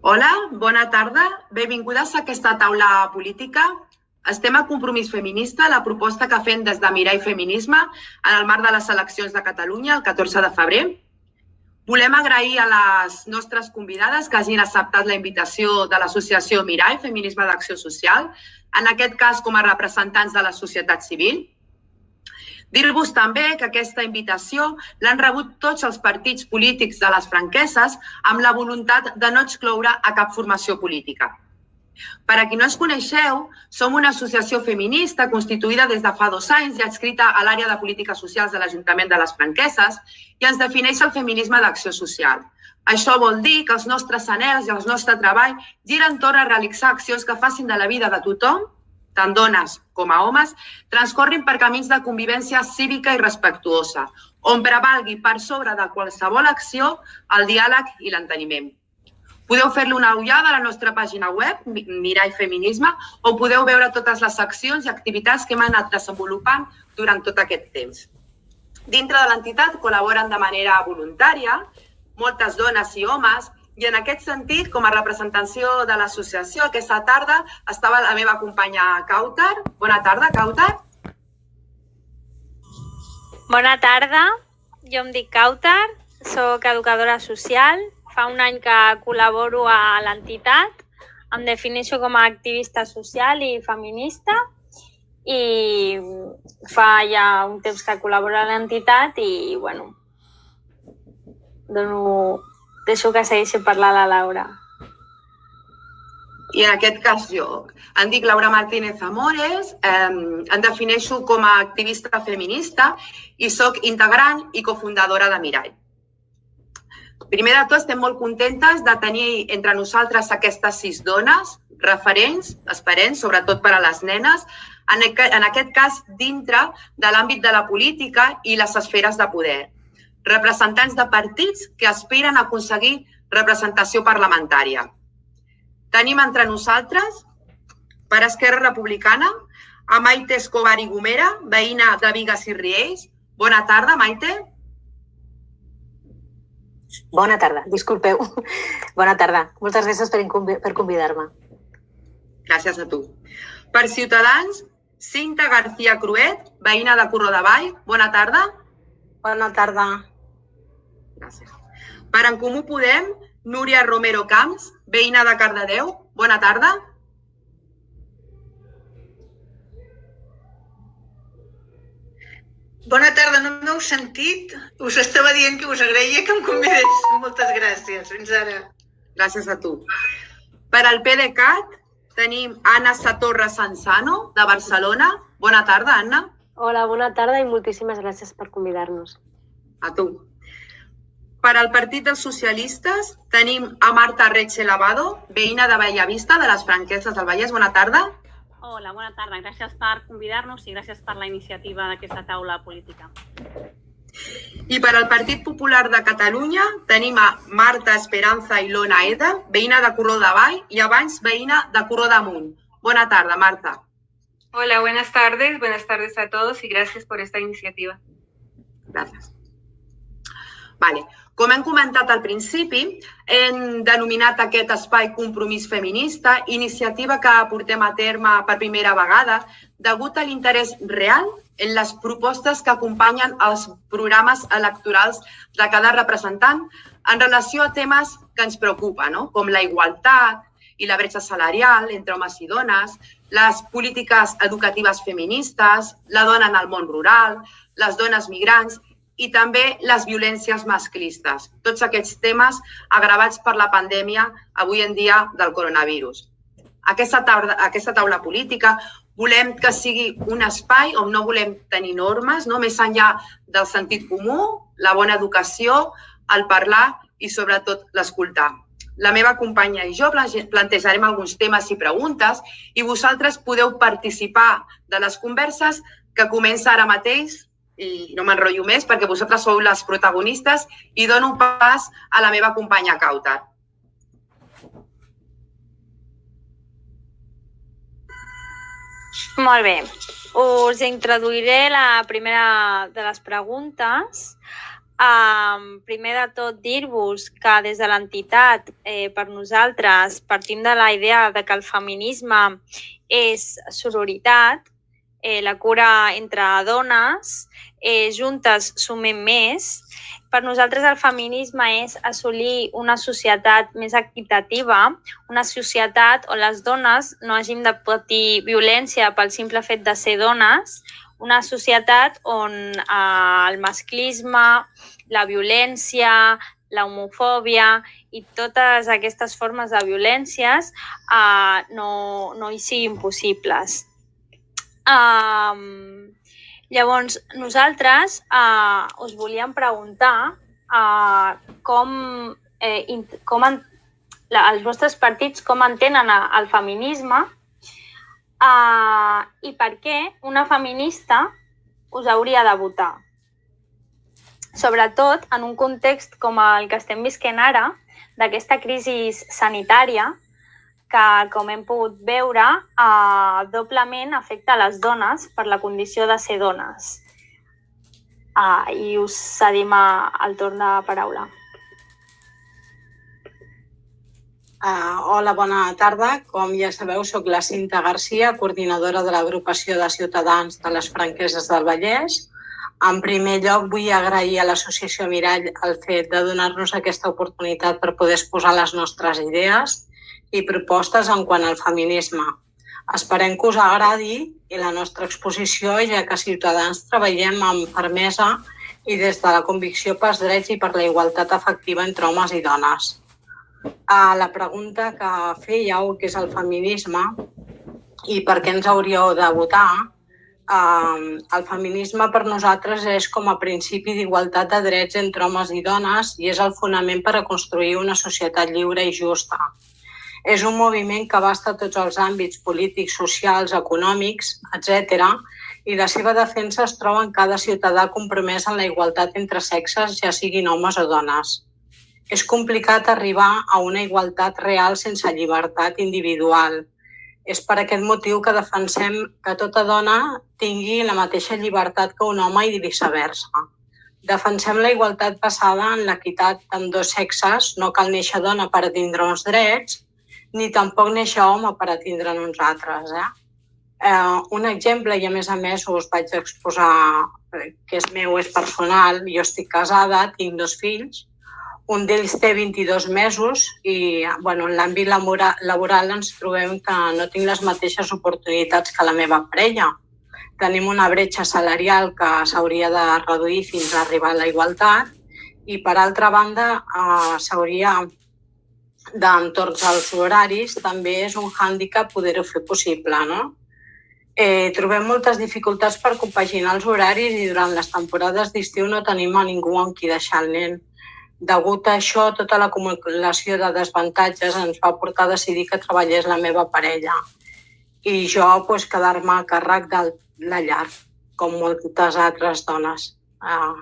Hola, bona tarda. Benvingudes a aquesta taula política. Estem a Compromís Feminista, la proposta que fem des de Mirar i Feminisme en el marc de les eleccions de Catalunya el 14 de febrer. Volem agrair a les nostres convidades que hagin acceptat la invitació de l'associació Mirar i Feminisme d'Acció Social, en aquest cas com a representants de la societat civil. Dir-vos també que aquesta invitació l'han rebut tots els partits polítics de les franqueses amb la voluntat de no excloure a cap formació política. Per a qui no ens coneixeu, som una associació feminista constituïda des de fa 2 anys i adscrita a l'àrea de polítiques socials de l'Ajuntament de les Franqueses i ens defineix el feminisme d'acció social. Això vol dir que els nostres anhels i el nostre treball giren entorn a realitzar accions que facin de la vida de tothom, tant dones com a homes, transcorrin per camins de convivència cívica i respectuosa, on prevalgui per sobre de qualsevol acció el diàleg i l'enteniment. Podeu fer-li una ullada a la nostra pàgina web, Mirar i Feminisme, on podeu veure totes les accions i activitats que hem anat desenvolupant durant tot aquest temps. Dintre de l'entitat col·laboren de manera voluntària moltes dones i homes, i en aquest sentit, com a representació de l'associació, aquesta tarda estava la meva companya Cautar. Bona tarda, Cautar. Bona tarda, jo em dic Cautar, soc educadora social. Fa un any que col·laboro a l'entitat, em defineixo com a activista social i feminista i fa ja un temps que col·laboro a l'entitat i, bueno, deixo que segueixi parlar la Laura. I en aquest cas jo. Em dic Laura Martínez Amores, em defineixo com a activista feminista i soc integrant i cofundadora de Mirai. Primer de tot, estem molt contentes de tenir entre nosaltres aquestes 6 dones, referents, esperents, sobretot per a les nenes, en aquest cas dintre de l'àmbit de la política i les esferes de poder. Representants de partits que aspiren a aconseguir representació parlamentària. Tenim entre nosaltres, per Esquerra Republicana, a Maite Escobar i Gomera, veïna de Bigues i Riells. Bona tarda, Maite. Bona tarda, disculpeu. Bona tarda. Moltes gràcies per convidar-me. Gràcies a tu. Per Ciutadans, Cinta García Cruet, veïna de Corró de Vall. Bona tarda. Bona tarda. Gràcies. Per En Comú Podem, Núria Romero Camps, veïna de Cardedeu. Bona tarda. Bona tarda, no m'heu sentit? Us estava dient que us agraïa que em convidés. Moltes gràcies. Fins ara. Gràcies a tu. Per al PDeCAT tenim Anna Satorra Sanzano, de Barcelona. Bona tarda, Anna. Hola, bona tarda i moltíssimes gràcies per convidar-nos. A tu. Per al Partit dels Socialistes tenim a Marta Reche Lavado, veïna de Bellavista, de les Franqueses del Vallès. Bona tarda. Hola, bona tarda. Gràcies per convidar-nos i gràcies per la iniciativa d'aquesta taula política. I per al Partit Popular de Catalunya tenim a Marta Esperanza Ilona Eda, veïna de Corró de Vall i abans veïna de Corró d'Amunt. Bona tarda, Marta. Hola, buenas tardes a todos y gracias por esta iniciativa. Gràcies. Vale. Com hem comentat al principi, hem denominat aquest espai Compromís Feminista, iniciativa que portem a terme per primera vegada degut a l'interès real en les propostes que acompanyen els programes electorals de cada representant en relació a temes que ens preocupen, com la igualtat i la bretxa salarial entre homes i dones, les polítiques educatives feministes, la dona en el món rural, les dones migrants i també les violències masclistes. Tots aquests temes agravats per la pandèmia avui en dia del coronavirus. Aquesta taula política volem que sigui un espai on no volem tenir normes, més enllà del sentit comú, la bona educació, el parlar i sobretot l'escoltar. La meva companya i jo plantejarem alguns temes i preguntes i vosaltres podeu participar de les converses que comença ara mateix i no m'enrotllo més perquè vosaltres sou les protagonistes i dono pas a la meva companya Cautar. Molt bé. Us introduiré la primera de les preguntes. Primer de tot, dir-vos que des de l'entitat, per nosaltres, partim de la idea de que el feminisme és sororitat, la cura entre dones, juntes sumem més. Per nosaltres el feminisme és assolir una societat més equitativa, una societat on les dones no hagin de patir violència pel simple fet de ser dones, una societat on el masclisme, la violència, la homofòbia i totes aquestes formes de violències no hi siguin possibles. Llavors, nosaltres us volíem preguntar els vostres partits com entenen el feminisme i per què una feminista us hauria de votar. Sobretot en un context com el que estem visquent ara, d'aquesta crisi sanitària, que, com hem pogut veure, doblement afecta les dones per la condició de ser dones. I us cedim el torn de paraula. Hola, bona tarda. Com ja sabeu, soc la Cinta Garcia, coordinadora de l'agrupació de ciutadans de les Franqueses del Vallès. En primer lloc, vull agrair a l'Associació Mirall el fet de donar-nos aquesta oportunitat per poder exposar les nostres idees i propostes en quant al feminisme. Esperem que us agradi i la nostra exposició, ja que Ciutadans treballem amb fermesa i des de la convicció pels drets i per la igualtat efectiva entre homes i dones. La pregunta que fèieu, que és el feminisme i per què ens hauríeu de votar, el feminisme per nosaltres és com a principi d'igualtat de drets entre homes i dones i és el fonament per a construir una societat lliure i justa. És un moviment que abasta tots els àmbits polítics, socials, econòmics, etc. i la seva defensa es troba en cada ciutadà compromès en la igualtat entre sexes, ja siguin homes o dones. És complicat arribar a una igualtat real sense llibertat individual. És per aquest motiu que defensem que tota dona tingui la mateixa llibertat que un home i viceversa. Defensem la igualtat basada en l'equitat d'ambdós sexes, no cal néixer dona per a tindre uns drets, ni tampoc néixer home per a tindre'n uns altres. Un exemple, i a més us vaig exposar que és meu, és personal, jo estic casada, tinc 2 fills, un d'ells té 22 mesos i en l'àmbit laboral ens trobem que no tinc les mateixes oportunitats que la meva parella. Tenim una bretxa salarial que s'hauria de reduir fins a arribar a la igualtat i, per altra banda, s'hauria d'entorns als horaris, també és un hàndicap poder-ho fer possible, no? Trobem moltes dificultats per compaginar els horaris i durant les temporades d'estiu no tenim a ningú amb qui deixar el nen. Degut a això, tota l'acumulació de desavantatges ens va portar a decidir que treballés la meva parella i jo quedar-me a càrrec de la llar, com moltes altres dones.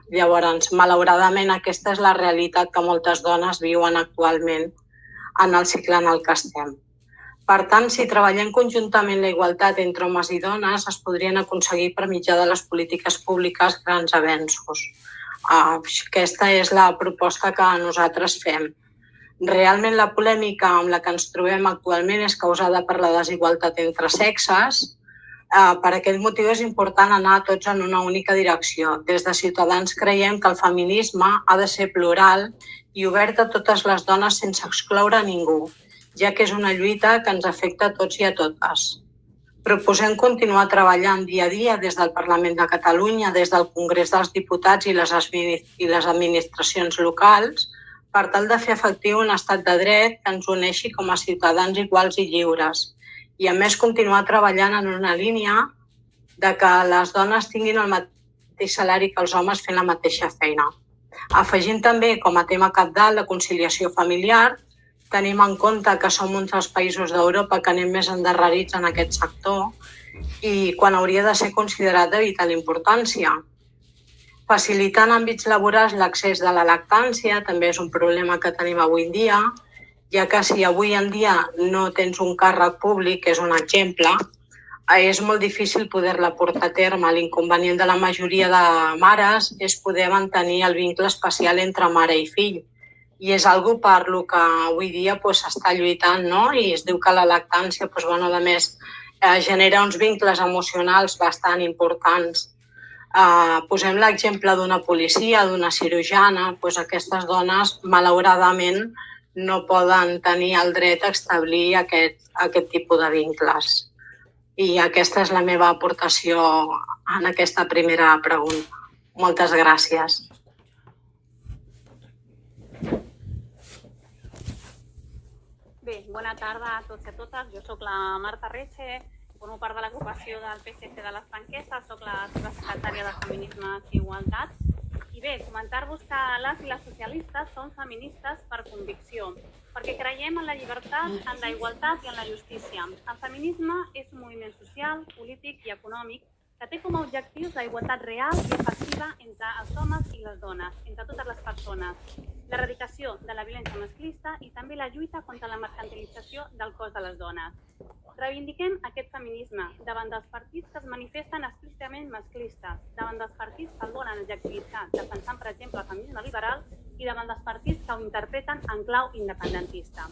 Llavors, malauradament, aquesta és la realitat que moltes dones viuen actualment en el cicle en el que estem. Per tant, si treballem conjuntament la igualtat entre homes i dones, es podrien aconseguir per mitjà de les polítiques públiques grans avenços. Aquesta és la proposta que nosaltres fem. Realment la polèmica amb la que ens trobem actualment és causada per la desigualtat entre sexes. Per aquest motiu és important anar tots en una única direcció. Des de Ciutadans creiem que el feminisme ha de ser plural i obert a totes les dones sense excloure a ningú, ja que és una lluita que ens afecta a tots i a totes. Proposem continuar treballant dia a dia des del Parlament de Catalunya, des del Congrés dels Diputats i les administracions locals, per tal de fer efectiu un estat de dret que ens uneixi com a ciutadans iguals i lliures. I a més continuar treballant en una línia de que les dones tinguin el mateix salari que els homes fent la mateixa feina. Afegint també com a tema cabdal la conciliació familiar, tenim en compte que som un dels països d'Europa que anem més endarrerits en aquest sector i quan hauria de ser considerat de vital importància. Facilitar en àmbits laborals l'accés de la lactància també és un problema que tenim avui en dia, ja que si avui en dia no tens un càrrec públic, que és un exemple, és molt difícil poder-la portar a terme. L'inconvenient de la majoria de mares és poder mantenir el vincle especial entre mare i fill. I és algo per lo que avui dia s'està lluitant, no? I es diu que la lactància, a més, genera uns vincles emocionals bastant importants. Posem l'exemple d'una policia, d'una cirurgiana. Aquestes dones, malauradament, no poden tenir el dret a establir aquest tipus de vincles. I aquesta és la meva aportació en aquesta primera pregunta. Moltes gràcies. Bé, bona tarda a tots i a totes. Jo soc la Marta Reche, formo part de l'agrupació del PSC de les Franqueses, soc la seva secretària de Feminismes i Igualtat. I bé, comentar-vos que les i les socialistes són feministes per convicció, perquè creiem en la llibertat, en la igualtat i en la justícia. El feminisme és un moviment social, polític i econòmic que té com a objectius la igualtat real i efectiva entre els homes i les dones, entre totes les persones, l'erradicació de la violència masclista i també la lluita contra la mercantilització del cos de les dones. Reivindiquem aquest feminisme davant dels partits que es manifesten explícitament masclistes, davant dels partits que el volen adjectivitzar, defensant, per exemple, el feminisme liberal, i davant dels partits que ho interpreten en clau independentista.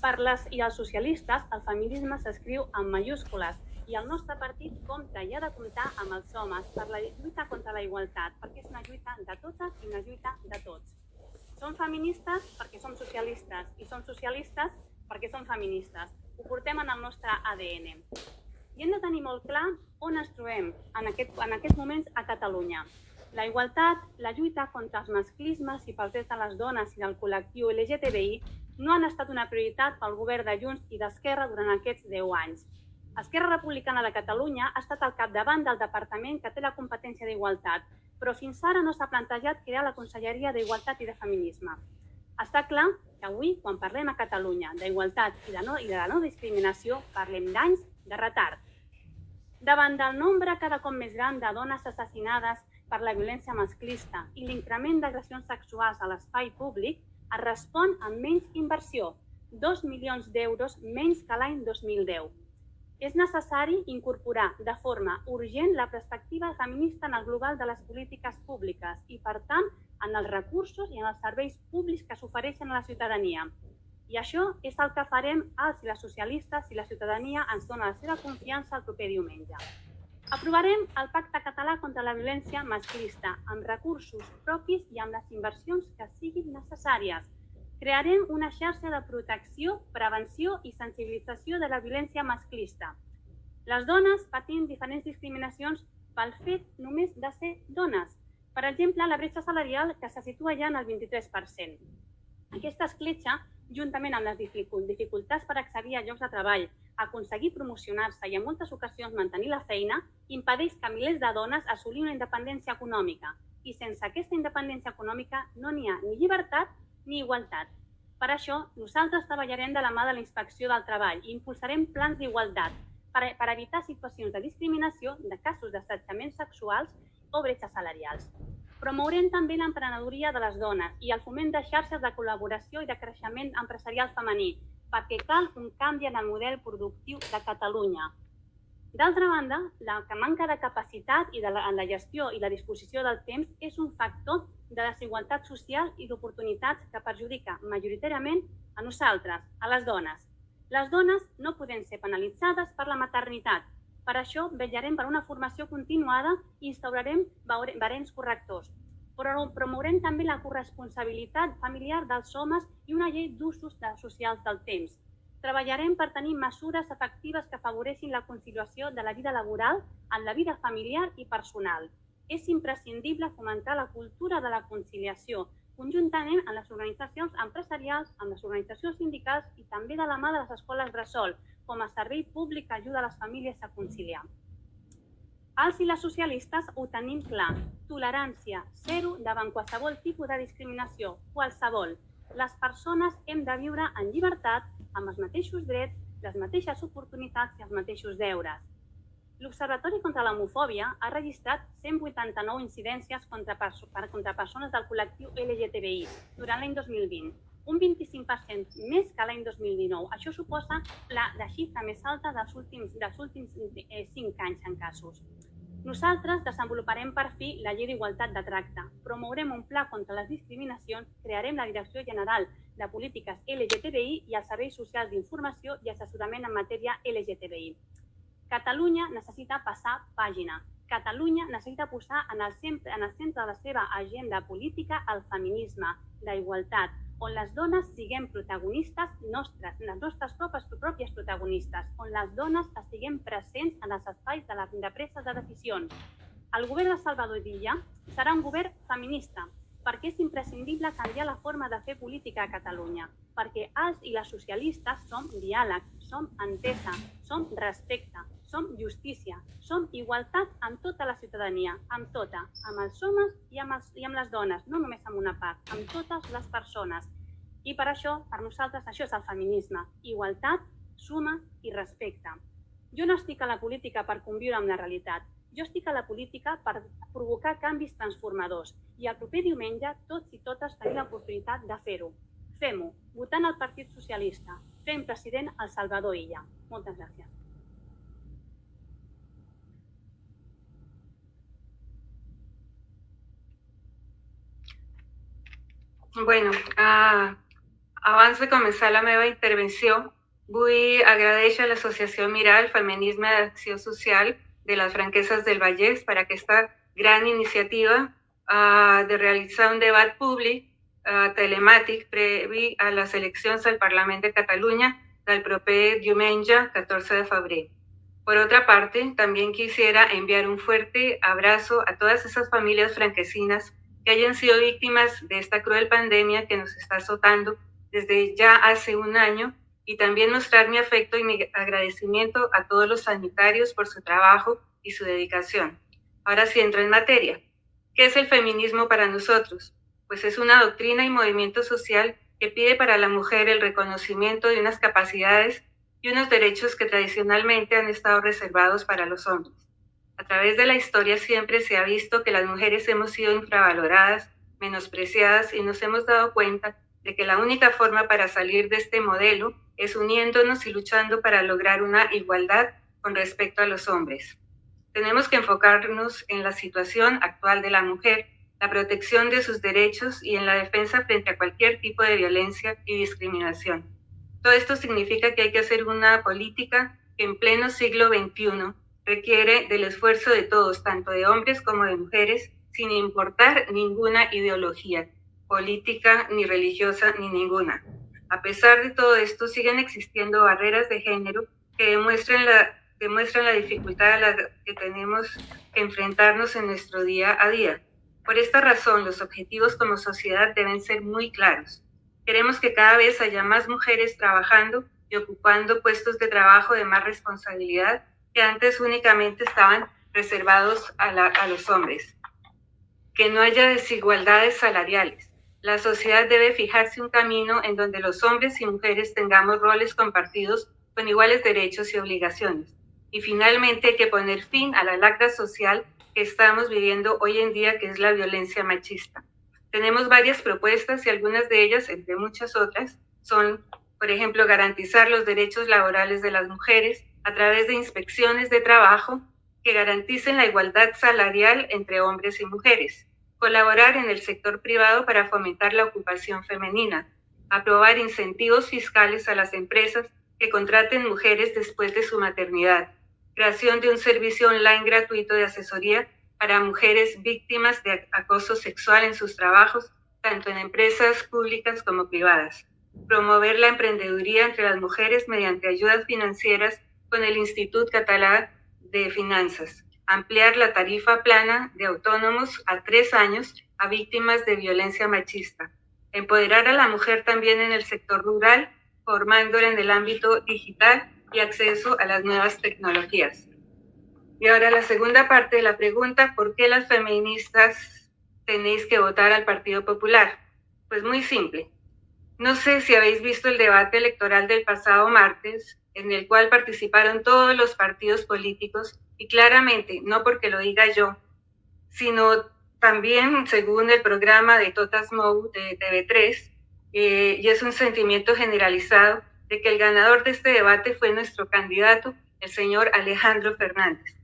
Per les i els socialistes, el feminisme s'escriu en majúscules i el nostre partit compta i ha de comptar amb els homes per la lluita contra la igualtat, perquè és una lluita de totes i una lluita de tots. Som feministes perquè som socialistes i som socialistes perquè som feministes. Ho portem en el nostre ADN. I hem de tenir molt clar on ens trobem en aquests moments a Catalunya. La igualtat, la lluita contra els masclismes i pels drets de les dones i del col·lectiu LGTBI no han estat una prioritat pel govern de Junts i d'Esquerra durant aquests 10 anys. Esquerra Republicana de Catalunya ha estat al capdavant del departament que té la competència d'igualtat, però fins ara no s'ha plantejat crear la Conselleria d'Igualtat i de Feminisme. Està clar que avui, quan parlem a Catalunya d'igualtat i de la no discriminació, parlem d'anys de retard. Davant del nombre cada cop més gran de dones assassinades per la violència masclista i l'increment d'agressions sexuals a l'espai públic, es respon amb menys inversió, 2 milions d'euros menys que l'any 2010. És necessari incorporar de forma urgent la perspectiva feminista en el global de les polítiques públiques i, per tant, en els recursos i en els serveis públics que s'ofereixen a la ciutadania. I això és el que farem els i les socialistes si la ciutadania ens dona la seva confiança el proper diumenge. Aprovarem el Pacte Català contra la Violència Masclista amb recursos propis i amb les inversions que siguin necessàries. Crearem una xarxa de protecció, prevenció i sensibilització de la violència masclista. Les dones patim diferents discriminacions pel fet només de ser dones. Per exemple, la bretxa salarial que se situa ja en el 23%. Aquesta escletxa, juntament amb les dificultats per accedir a llocs de treball, aconseguir promocionar-se i en moltes ocasions mantenir la feina, impedeix que milers de dones assolir una independència econòmica. I sense aquesta independència econòmica no n'hi ha ni llibertat ni igualtat. Per això, nosaltres treballarem de la mà de la Inspecció del Treball i impulsarem plans d'igualtat per evitar situacions de discriminació, de casos d'assetjament sexuals o bretxes salarials. Promourem també l'emprenedoria de les dones i el foment de xarxes de col·laboració i de creixement empresarial femení, perquè cal un canvi en el model productiu de Catalunya. D'altra banda, la manca de capacitat en la gestió i la disposició del temps és un factor de desigualtat social i d'oportunitats que perjudica majoritàriament a nosaltres, a les dones. Les dones no podem ser penalitzades per la maternitat. Per això, vetllarem per una formació continuada i instaurarem barems correctors. Però promourem també la corresponsabilitat familiar dels homes i una llei d'usos socials del temps. Treballarem per tenir mesures efectives que afavoreixin la conciliació de la vida laboral en la vida familiar i personal. És imprescindible fomentar la cultura de la conciliació, conjuntament amb les organitzacions empresarials, amb les organitzacions sindicals i també de la mà de les escoles bressol, com a servei públic que ajuda les famílies a conciliar. Els i les socialistes ho tenim clar. Tolerància zero davant qualsevol tipus de discriminació, qualsevol. Les persones hem de viure en llibertat, amb els mateixos drets, les mateixes oportunitats i els mateixos deures. L'Observatori contra l'Homofòbia ha registrat 189 incidències contra persones del col·lectiu LGTBI durant l'any 2020. un 25% més que l'any 2019. Això suposa la xifra més alta dels últims 5 anys en casos. Nosaltres desenvoluparem per fi la llei d'igualtat de tracte, promourem un pla contra les discriminacions, crearem la Direcció General de Polítiques LGTBI i els serveis socials d'informació i assessorament en matèria LGTBI. Catalunya necessita passar pàgina. Catalunya necessita posar en el centre de la seva agenda política el feminisme, la igualtat, on les dones siguem protagonistes nostres, les nostres pròpies protagonistes, on les dones estiguem presents en els espais de presa de decisions. El govern de Salvador Illa serà un govern feminista, perquè és imprescindible canviar la forma de fer política a Catalunya, perquè els i les socialistes som diàleg, som entesa, som respecte, som justícia, som igualtat amb tota la ciutadania, amb tota, amb els homes i amb les dones, no només amb una part, amb totes les persones. I per això, per nosaltres, això és el feminisme, igualtat, suma i respecte. Jo no estic a la política per conviure amb la realitat, jo estic a la política per provocar canvis transformadors i el proper diumenge tots i totes tenim l'oportunitat de fer-ho. Fem-ho, votant el Partit Socialista, fent president el Salvador Illa. Moltes gràcies. Bueno, abans de començar la meva intervenció, vull agraeixer a l'Associació Miral Feminisme d'Acció Social de les Franqueses del Vallès per aquesta gran iniciativa de realitzar un debat públic telemàtic previ a les eleccions al Parlament de Catalunya del proper diumenge 14 de febrer. Por otra parte, también quisiera enviar un fuerte abrazo a todas esas familias franquesinas que hayan sido víctimas de esta cruel pandemia que nos está azotando desde ya hace un año y también mostrar mi afecto y mi agradecimiento a todos los sanitarios por su trabajo y su dedicación. Ahora sí entro en materia. ¿Qué es el feminismo para nosotros? Pues es una doctrina y movimiento social que pide para la mujer el reconocimiento de unas capacidades y unos derechos que tradicionalmente han estado reservados para los hombres. A través de la historia siempre se ha visto que las mujeres hemos sido infravaloradas, menospreciadas y nos hemos dado cuenta de que la única forma para salir de este modelo es uniéndonos y luchando para lograr una igualdad con respecto a los hombres. Tenemos que enfocarnos en la situación actual de la mujer, la protección de sus derechos y en la defensa frente a cualquier tipo de violencia y discriminación. Todo esto significa que hay que hacer una política que en pleno siglo XXI requiere del esfuerzo de todos, tanto de hombres como de mujeres, sin importar ninguna ideología política, ni religiosa, ni ninguna. A pesar de todo esto, siguen existiendo barreras de género que demuestran la dificultad a la que tenemos que enfrentarnos en nuestro día a día. Por esta razón, los objetivos como sociedad deben ser muy claros. Queremos que cada vez haya más mujeres trabajando y ocupando puestos de trabajo de más responsabilidad que antes únicamente estaban reservados a los hombres. Que no haya desigualdades salariales. La sociedad debe fijarse un camino en donde los hombres y mujeres tengamos roles compartidos con iguales derechos y obligaciones. Y finalmente hay que poner fin a la lacra social que estamos viviendo hoy en día, que es la violencia machista. Tenemos varias propuestas y algunas de ellas, entre muchas otras, son, por ejemplo, garantizar los derechos laborales de las mujeres a través de inspecciones de trabajo que garanticen la igualdad salarial entre hombres y mujeres, colaborar en el sector privado para fomentar la ocupación femenina, aprobar incentivos fiscales a las empresas que contraten mujeres después de su maternidad, creación de un servicio online gratuito de asesoría para mujeres víctimas de acoso sexual en sus trabajos, tanto en empresas públicas como privadas, promover la emprendeduría entre las mujeres mediante ayudas financieras con el Institut Català de Finanzas, ampliar la tarifa plana de autónomos a 3 años a víctimas de violencia machista, empoderar a la mujer también en el sector rural, formándola en el ámbito digital y acceso a las nuevas tecnologías. Y ahora la segunda parte de la pregunta, ¿por qué las feministas tenéis que votar al Partido Popular? Pues muy simple. No sé si habéis visto el debate electoral del pasado martes, en el cual participaron todos los partidos políticos, y claramente, no porque lo diga yo, sino también según el programa de Totes Mou de TV3, y es un sentimiento generalizado de que el ganador de este debate fue nuestro candidato, el señor Alejandro Fernández.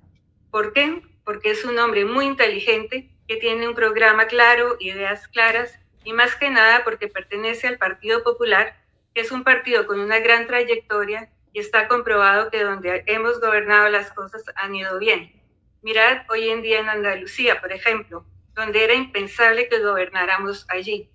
¿Por qué? Porque es un hombre muy inteligente, que tiene un programa claro, ideas claras, y más que nada porque pertenece al Partido Popular, que es un partido con una gran trayectoria y está comprobado que donde hemos gobernado las cosas han ido bien. Mirad hoy en día en Andalucía, por ejemplo, donde era impensable que gobernáramos allí.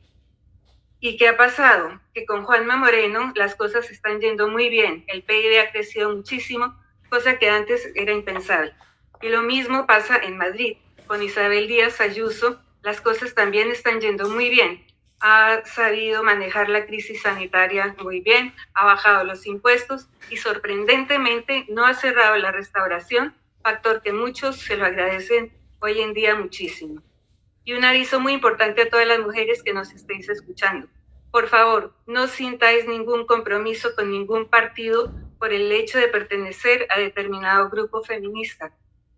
¿Y qué ha pasado? Que con Juanma Moreno las cosas están yendo muy bien, el PIB ha crecido muchísimo, cosa que antes era impensable. Y lo mismo pasa en Madrid. Con Isabel Díaz Ayuso, las cosas también están yendo muy bien. Ha sabido manejar la crisis sanitaria muy bien, ha bajado los impuestos y sorprendentemente no ha cerrado la restauración, factor que muchos se lo agradecen hoy en día muchísimo. Y un aviso muy importante a todas las mujeres que nos estéis escuchando. Por favor, no sintáis ningún compromiso con ningún partido por el hecho de pertenecer a determinado grupo feminista.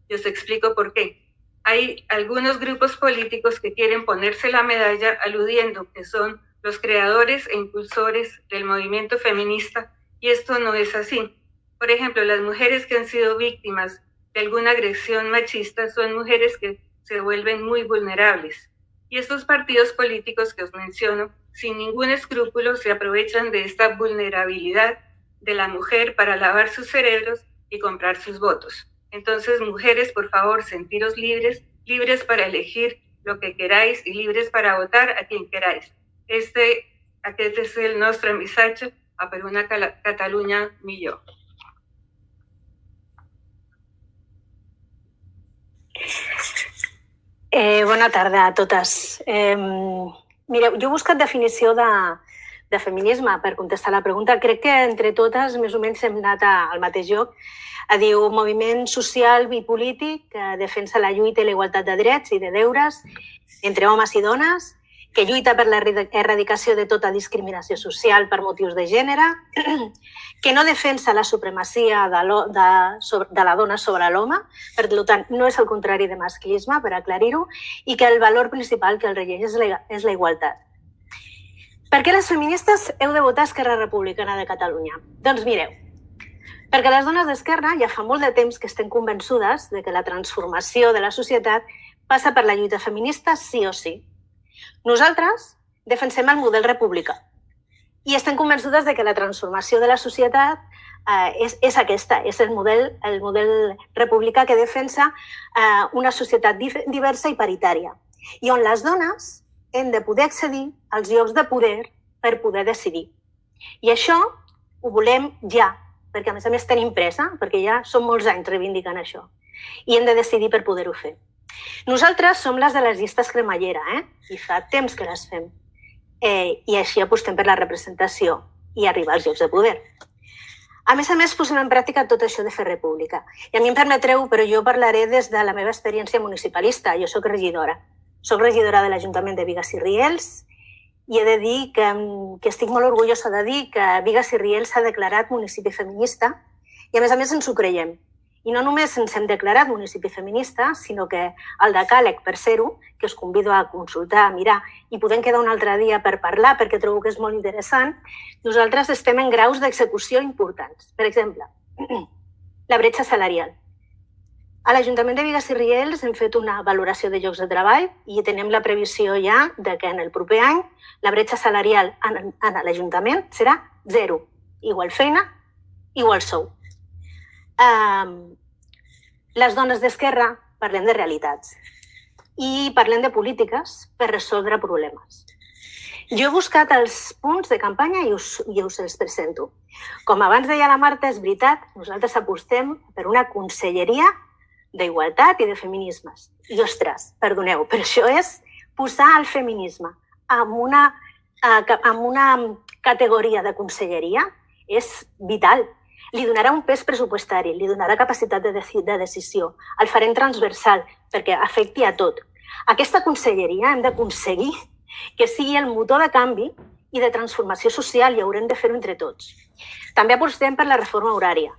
Y os explico por qué. Hay algunos grupos políticos que quieren ponerse la medalla aludiendo que son los creadores e impulsores del movimiento feminista, y esto no es así. Por ejemplo, las mujeres que han sido víctimas de alguna agresión machista son mujeres que se vuelven muy vulnerables. Y estos partidos políticos que os menciono, sin ningún escrúpulo, se aprovechan de esta vulnerabilidad de la mujer para lavar sus cerebros y comprar sus votos. Entonces, mujeres, por favor, sentiros libres, libres para elegir lo que queráis y libres para votar a quien queráis. Aquest és el nostre missatge a per una Catalunya millor. Bona tarda a totes. Mireu, jo he buscat definició de feminisme per contestar la pregunta. Crec que entre totes més o menys hem anat al mateix lloc. Diu moviment social i polític que defensa la lluita i la igualtat de drets i de deures entre homes i dones, que lluita per l'erradicació de tota discriminació social per motius de gènere, que no defensa la supremacia de la dona sobre l'home, per tant, no és el contrari de masclisme, per aclarir-ho, i que el valor principal que el regeix és la igualtat. Per què les feministes heu de votar Esquerra Republicana de Catalunya? Doncs mireu, perquè les dones d'Esquerra ja fa molt de temps que estem convençudes de que la transformació de la societat passa per la lluita feminista sí o sí. Nosaltres defensem el model republicà i estem convençudes de que la transformació de la societat és aquesta, és el model republicà que defensa una societat diversa i paritària i on les dones hem de poder accedir als llocs de poder per poder decidir. I això ho volem ja, perquè a més tenim pressa, perquè ja són molts anys reivindicant això i hem de decidir per poder-ho fer. Nosaltres som les de les llistes cremallera, i fa temps que les fem. I així apostem per la representació i arribar als llocs de poder. A més, posem en pràctica tot això de fer república. I a mi em permetreu, però jo parlaré des de la meva experiència municipalista. Jo soc regidora. Soc regidora de l'Ajuntament de Bigues i Riells i he de dir que estic molt orgullosa de dir que Bigues i Riells s'ha declarat municipi feminista i a més ens ho creiem. I no només ens hem declarat municipi feminista, sinó que el decàleg per ser-ho, que us convido a consultar, a mirar, i podem quedar un altre dia per parlar perquè trobo que és molt interessant, nosaltres estem en graus d'execució importants. Per exemple, la bretxa salarial. A l'Ajuntament de Bigues i Riells hem fet una valoració de llocs de treball i tenim la previsió ja de que en el proper any la bretxa salarial en l'Ajuntament serà 0. Igual feina, igual sou. Les dones d'Esquerra parlem de realitats i parlem de polítiques per resoldre problemes. Jo he buscat els punts de campanya i us els presento. Com abans deia la Marta, és veritat, nosaltres apostem per una conselleria d'igualtat i de feminismes. I, ostres, perdoneu, però això és posar el feminisme en una categoria de conselleria és vital. Li donarà un pes pressupostari, li donarà capacitat de decisió, el farem transversal perquè afecti a tot. Aquesta conselleria hem d'aconseguir que sigui el motor de canvi i de transformació social i haurem de fer-ho entre tots. També apostem per la reforma horària,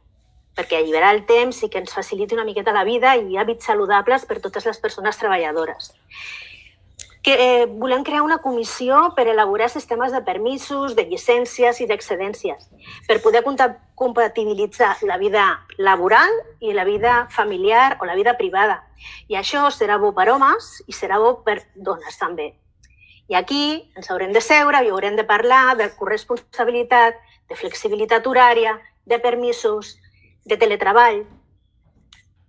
perquè alliberar el temps i que ens faciliti una miqueta la vida i hàbits saludables per totes les persones treballadores. que volem crear una comissió per elaborar sistemes de permisos, de llicències i d'excedències, per poder compatibilitzar la vida laboral i la vida familiar o la vida privada. I això serà bo per homes i serà bo per dones també. I aquí ens haurem de seure i haurem de parlar de corresponsabilitat, de flexibilitat horària, de permisos, de teletreball.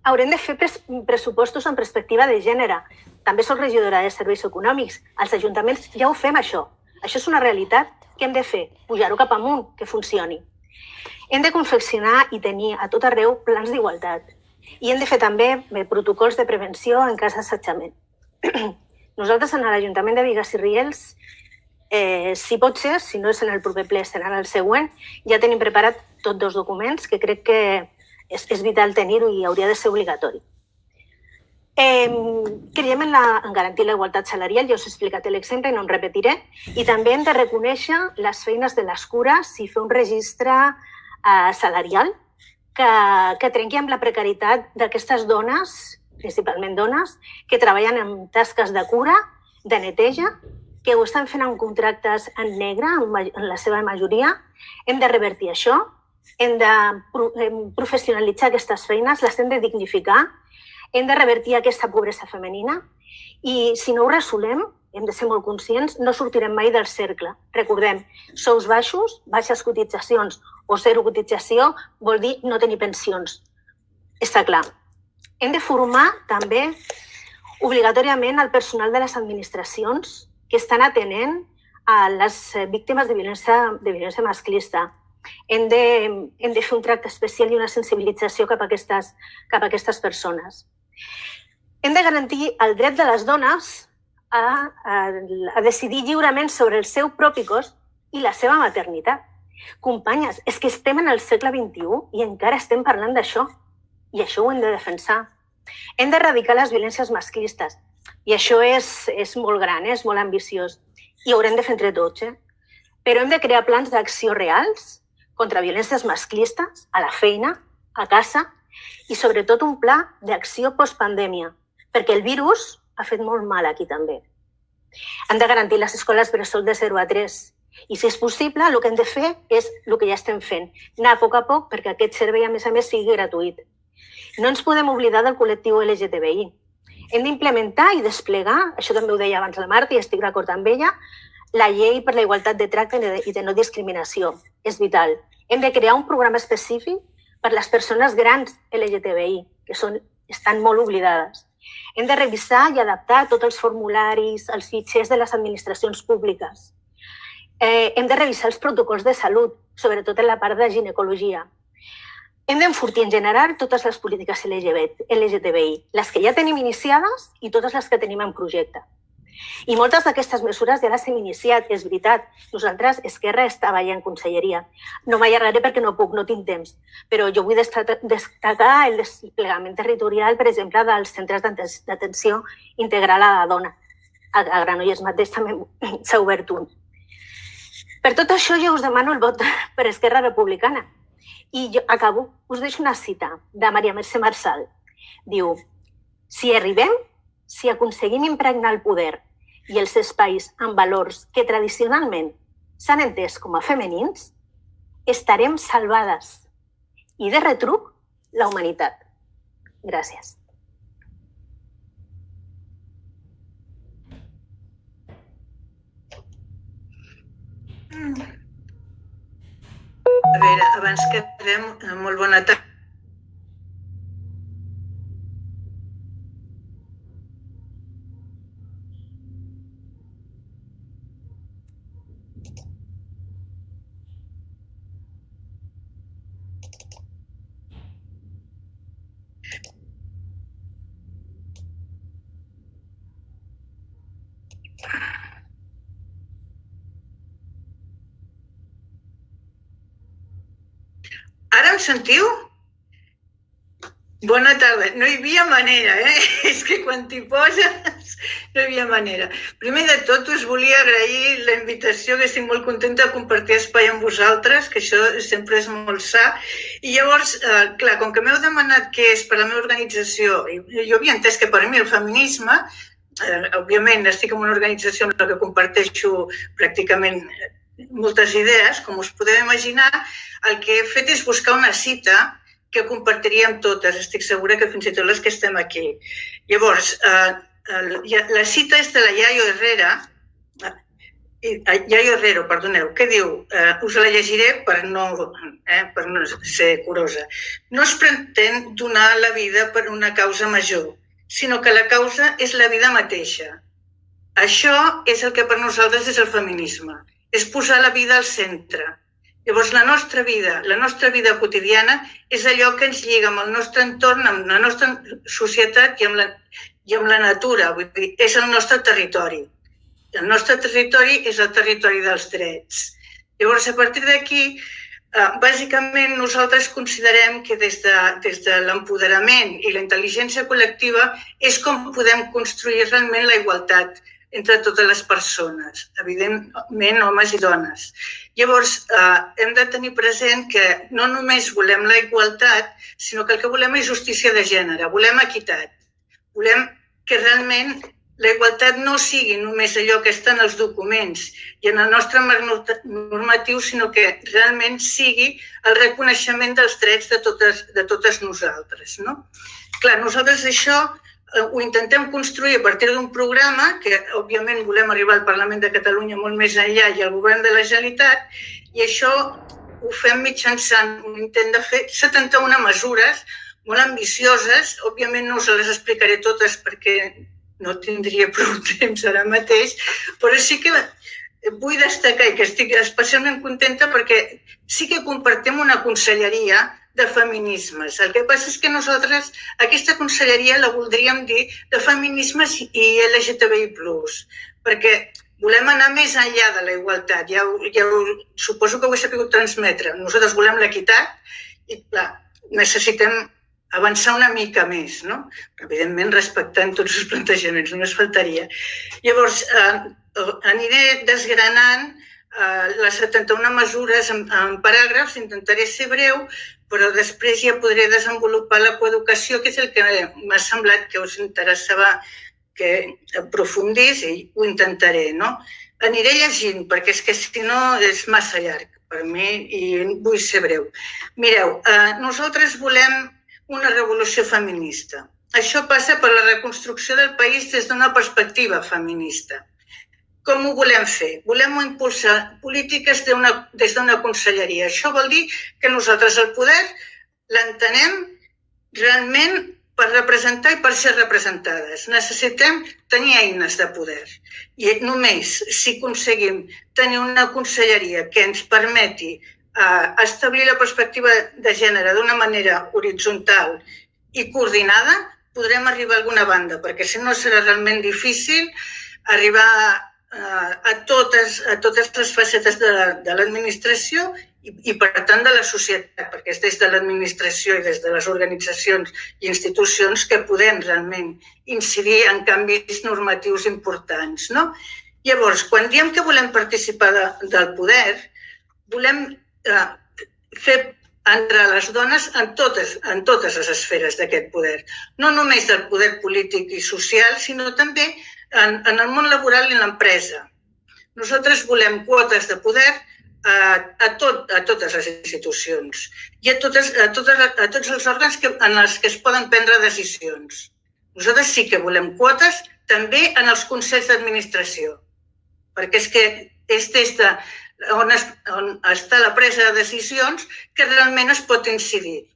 Haurem de fer pressupostos en perspectiva de gènere. També soc regidora de serveis econòmics. Els ajuntaments ja ho fem, això. Això és una realitat. Què hem de fer? Pujar-ho cap amunt, que funcioni. Hem de confeccionar i tenir a tot arreu plans d'igualtat. I hem de fer també protocols de prevenció en cas d'assetjament. Nosaltres, en l'Ajuntament de Bigues i Riells, si pot ser, si no és en el proper ple, serà en el següent, ja tenim preparat tots dos documents que crec que és vital tenir-ho i hauria de ser obligatori. Creiem en garantir la igualtat salarial, ja us he explicat l'exemple i no em repetiré, i també hem de reconèixer les feines de les cures i fer un registre salarial que trenqui amb la precarietat d'aquestes dones, principalment dones, que treballen en tasques de cura, de neteja, que ho estan fent amb contractes en negre, en la seva majoria. Hem de revertir això, hem de professionalitzar aquestes feines, les hem de dignificar, hem de revertir aquesta pobresa femenina i si no ho resolem, hem de ser molt conscients, no sortirem mai del cercle. Recordem, sous baixos, baixes cotitzacions o zero cotització vol dir no tenir pensions. Està clar. Hem de formar també obligatòriament el personal de les administracions que estan atenent a les víctimes de violència masclista. Hem de fer un tracte especial i una sensibilització cap a aquestes persones. Hem de garantir el dret de les dones a decidir lliurement sobre el seu propi cos i la seva maternitat. Companyes, és que estem en el segle XXI i encara estem parlant d'això. I això ho hem de defensar. Hem d'erradicar les violències masclistes. I això és molt gran, és molt ambiciós. I ho haurem de fer entre tots. Però hem de crear plans d'acció reals contra violències masclistes a la feina, a casa i sobretot un pla d'acció postpandèmia, perquè el virus ha fet molt mal aquí també. Hem de garantir les escoles bressol de 0 a 3 i, si és possible, el que hem de fer és el que ja estem fent, anar a poc perquè aquest servei, a més, sigui gratuït. No ens podem oblidar del col·lectiu LGTBI. Hem d'implementar i desplegar, això també ho deia abans la Marta i estic d'acord amb ella, la llei per la igualtat de tracte i de no discriminació. És vital. Hem de crear un programa específic per les persones grans LGTBI, que estan molt oblidades. Hem de revisar i adaptar tots els formularis, els fitxers de les administracions públiques. Hem de revisar els protocols de salut, sobretot en la part de ginecologia. Hem d'enfortir en general totes les polítiques LGTBI, les que ja tenim iniciades i totes les que tenim en projecte. I moltes d'aquestes mesures ja les hem iniciat, és veritat. Nosaltres, Esquerra, està veient conselleria. No m'allargaré perquè no puc, no tinc temps. Però jo vull destacar el desplegament territorial, per exemple, dels centres d'atenció integral a la dona. A Granollers mateix també s'ha obert un. Per tot això jo us demano el vot per Esquerra Republicana. I jo acabo, us deixo una cita de Maria Mercè Marçal. Diu, si aconseguim impregnar el poder i els espais amb valors que tradicionalment s'han entès com a femenins, estarem salvades. I de retruc, la humanitat. Gràcies. A veure, abans que acabem, molt bona tarda. Ara em sentiu? Bona tarda. No hi havia manera, És que quan t'hi poses no hi havia manera. Primer de tot us volia agrair la invitació, que estic molt contenta de compartir espai amb vosaltres, que això sempre és molt sa. I llavors, clar, com que m'heu demanat què és per la meva organització, jo havia entès que per mi el feminisme òbviament estic en una organització amb la que comparteixo pràcticament moltes idees, com us podeu imaginar, el que he fet és buscar una cita que compartiríem totes, estic segura que fins i tot les que estem aquí. Llavors, la cita és de la Yayo Herrero, perdoneu, que diu, us la llegiré per no ser curosa. No es pretén donar la vida per una causa major, sinó que la causa és la vida mateixa. Això és el que per nosaltres és el feminisme, és posar la vida al centre. Llavors, la nostra vida quotidiana és allò que ens lliga amb el nostre entorn, amb la nostra societat i amb la natura, vull dir, és el nostre territori. El nostre territori és el territori dels drets. Llavors, a partir d'aquí, bàsicament nosaltres considerem que des de l'empoderament i la intel·ligència col·lectiva és com podem construir realment la igualtat entre totes les persones, evidentment homes i dones. Llavors, hem de tenir present que no només volem la igualtat, sinó que el que volem és justícia de gènere, volem equitat. Volem que realment la igualtat no sigui només allò que està en els documents i en el nostre marc normatiu, sinó que realment sigui el reconeixement dels drets de totes nosaltres. Clar, nosaltres això ho intentem construir a partir d'un programa que, òbviament, volem arribar al Parlament de Catalunya molt més enllà i al Govern de la Generalitat, i això ho fem mitjançant un intent de fer 71 mesures molt ambicioses. Òbviament no us les explicaré totes perquè no tindria prou temps ara mateix, però sí que vull destacar i que estic especialment contenta perquè sí que compartim una conselleria de feminismes. El que passa és que nosaltres aquesta conselleria la voldríem dir de feminismes i LGTBI+, perquè volem anar més enllà de la igualtat. Suposo que ho he sabut transmetre. Nosaltres volem l'equitat i, clar, necessitem avançar una mica més, no? Evidentment, respectant tots els plantejaments, només faltaria. Llavors, aniré desgranant les 71 mesures en paràgrafs, intentaré ser breu, però després ja podré desenvolupar la coeducació, que és el que m'ha semblat que us interessava que aprofundís i ho intentaré, no? Aniré llegint, perquè és que si no és massa llarg per mi i vull ser breu. Mireu, nosaltres volem una revolució feminista. Això passa per la reconstrucció del país des d'una perspectiva feminista. Com ho volem fer? Volem impulsar polítiques des d'una conselleria. Això vol dir que nosaltres el poder l'entenem realment per representar i per ser representades. Necessitem tenir eines de poder. I només si aconseguim tenir una conselleria que ens permeti establir la perspectiva de gènere d'una manera horitzontal i coordinada, podrem arribar a alguna banda, perquè si no serà realment difícil arribar a totes les facetes de l'administració i, per tant, de la societat, perquè és des de l'administració i des de les organitzacions i institucions que podem realment incidir en canvis normatius importants, no? Llavors, quan diem que volem participar del poder, volem fer entrar les dones en totes les esferes d'aquest poder. No només del poder polític i social, sinó també en el món laboral i en l'empresa. Nosaltres volem quotes de poder a totes les institucions i a tots els òrgans en els que es poden prendre decisions. Nosaltres sí que volem quotes també en els consells d'administració, perquè és que és des on està la presa de decisions que realment es pot incidir.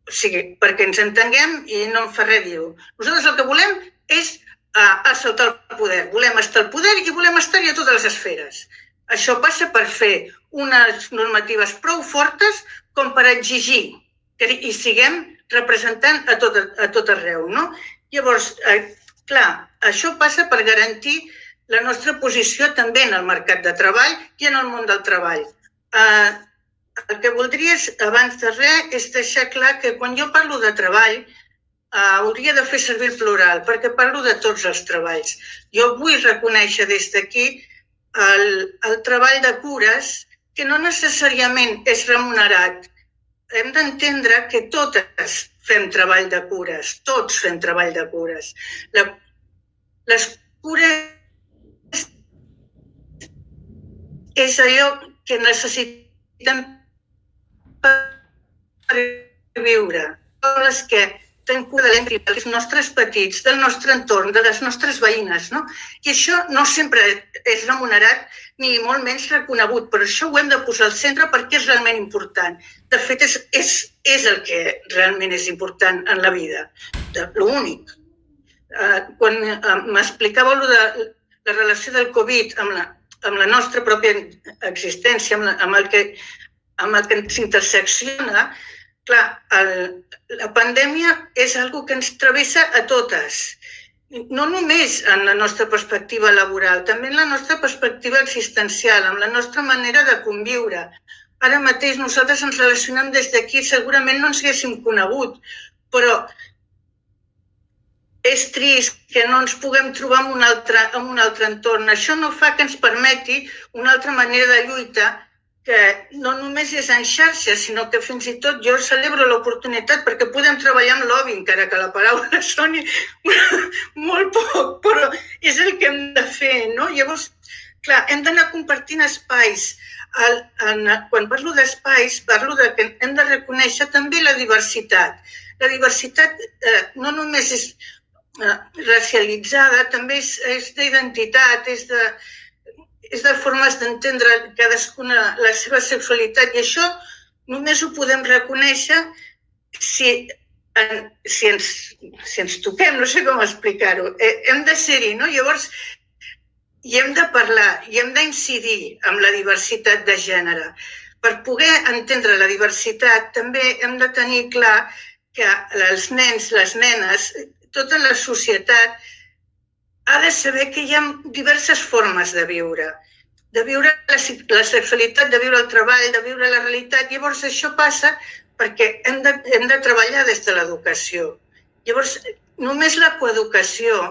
O sigui, perquè ens entenguem i no em fa res dir-ho. Nosaltres el que volem és assaltar el poder. Volem estar al poder i volem estar-hi a totes les esferes. Això passa per fer unes normatives prou fortes com per exigir que hi siguem representant a tot arreu, no? Llavors, clar, això passa per garantir la nostra posició també en el mercat de treball i en el món del treball. El que voldria, abans de res, és deixar clar que quan jo parlo de treball, hauria de fer servir el plural, perquè parlo de tots els treballs. Jo vull reconèixer des d'aquí el treball de cures, que no necessàriament és remunerat. Hem d'entendre que totes fem treball de cures, tots fem treball de cures. Les cures és allò que necessitem per viure. Són les que tenen cura de l'entorn, dels nostres petits, del nostre entorn, de les nostres veïnes, no? I això no sempre és remunerat ni molt menys reconegut, però això ho hem de posar al centre perquè és realment important. De fet, és el que realment és important en la vida, l'únic. Quan m'explicàveu la relació del Covid amb la nostra pròpia existència, amb el que s'intersecciona, clar, la pandèmia és una que ens travessa a totes, no només en la nostra perspectiva laboral, també en la nostra perspectiva existencial, amb la nostra manera de conviure. Ara mateix nosaltres ens relacionem des d'aquí, segurament no ens haguéssim conegut, però és trist que no ens puguem trobar en un altre entorn. Això no fa que ens permeti una altra manera de lluita que no només és en xarxa, sinó que fins i tot jo celebro l'oportunitat perquè podem treballar amb lobby, encara que la paraula soni molt poc, però és el que hem de fer, no? Llavors, clar, hem d'anar compartint espais. Quan parlo d'espais, parlo que hem de reconèixer també la diversitat. La diversitat no només és racialitzada, també és d'identitat, és de formes d'entendre cadascuna la seva sexualitat, i això només ho podem reconèixer si ens toquem, no sé com explicar-ho. Hem de ser-hi, no? Llavors, i hem de parlar, i hem d'incidir en la diversitat de gènere. Per poder entendre la diversitat, també hem de tenir clar que els nens, les nenes, tota la societat ha de saber que hi ha diverses formes de viure la sexualitat, de viure el treball, de viure la realitat. Llavors, això passa perquè hem de treballar des de l'educació. Llavors, només la coeducació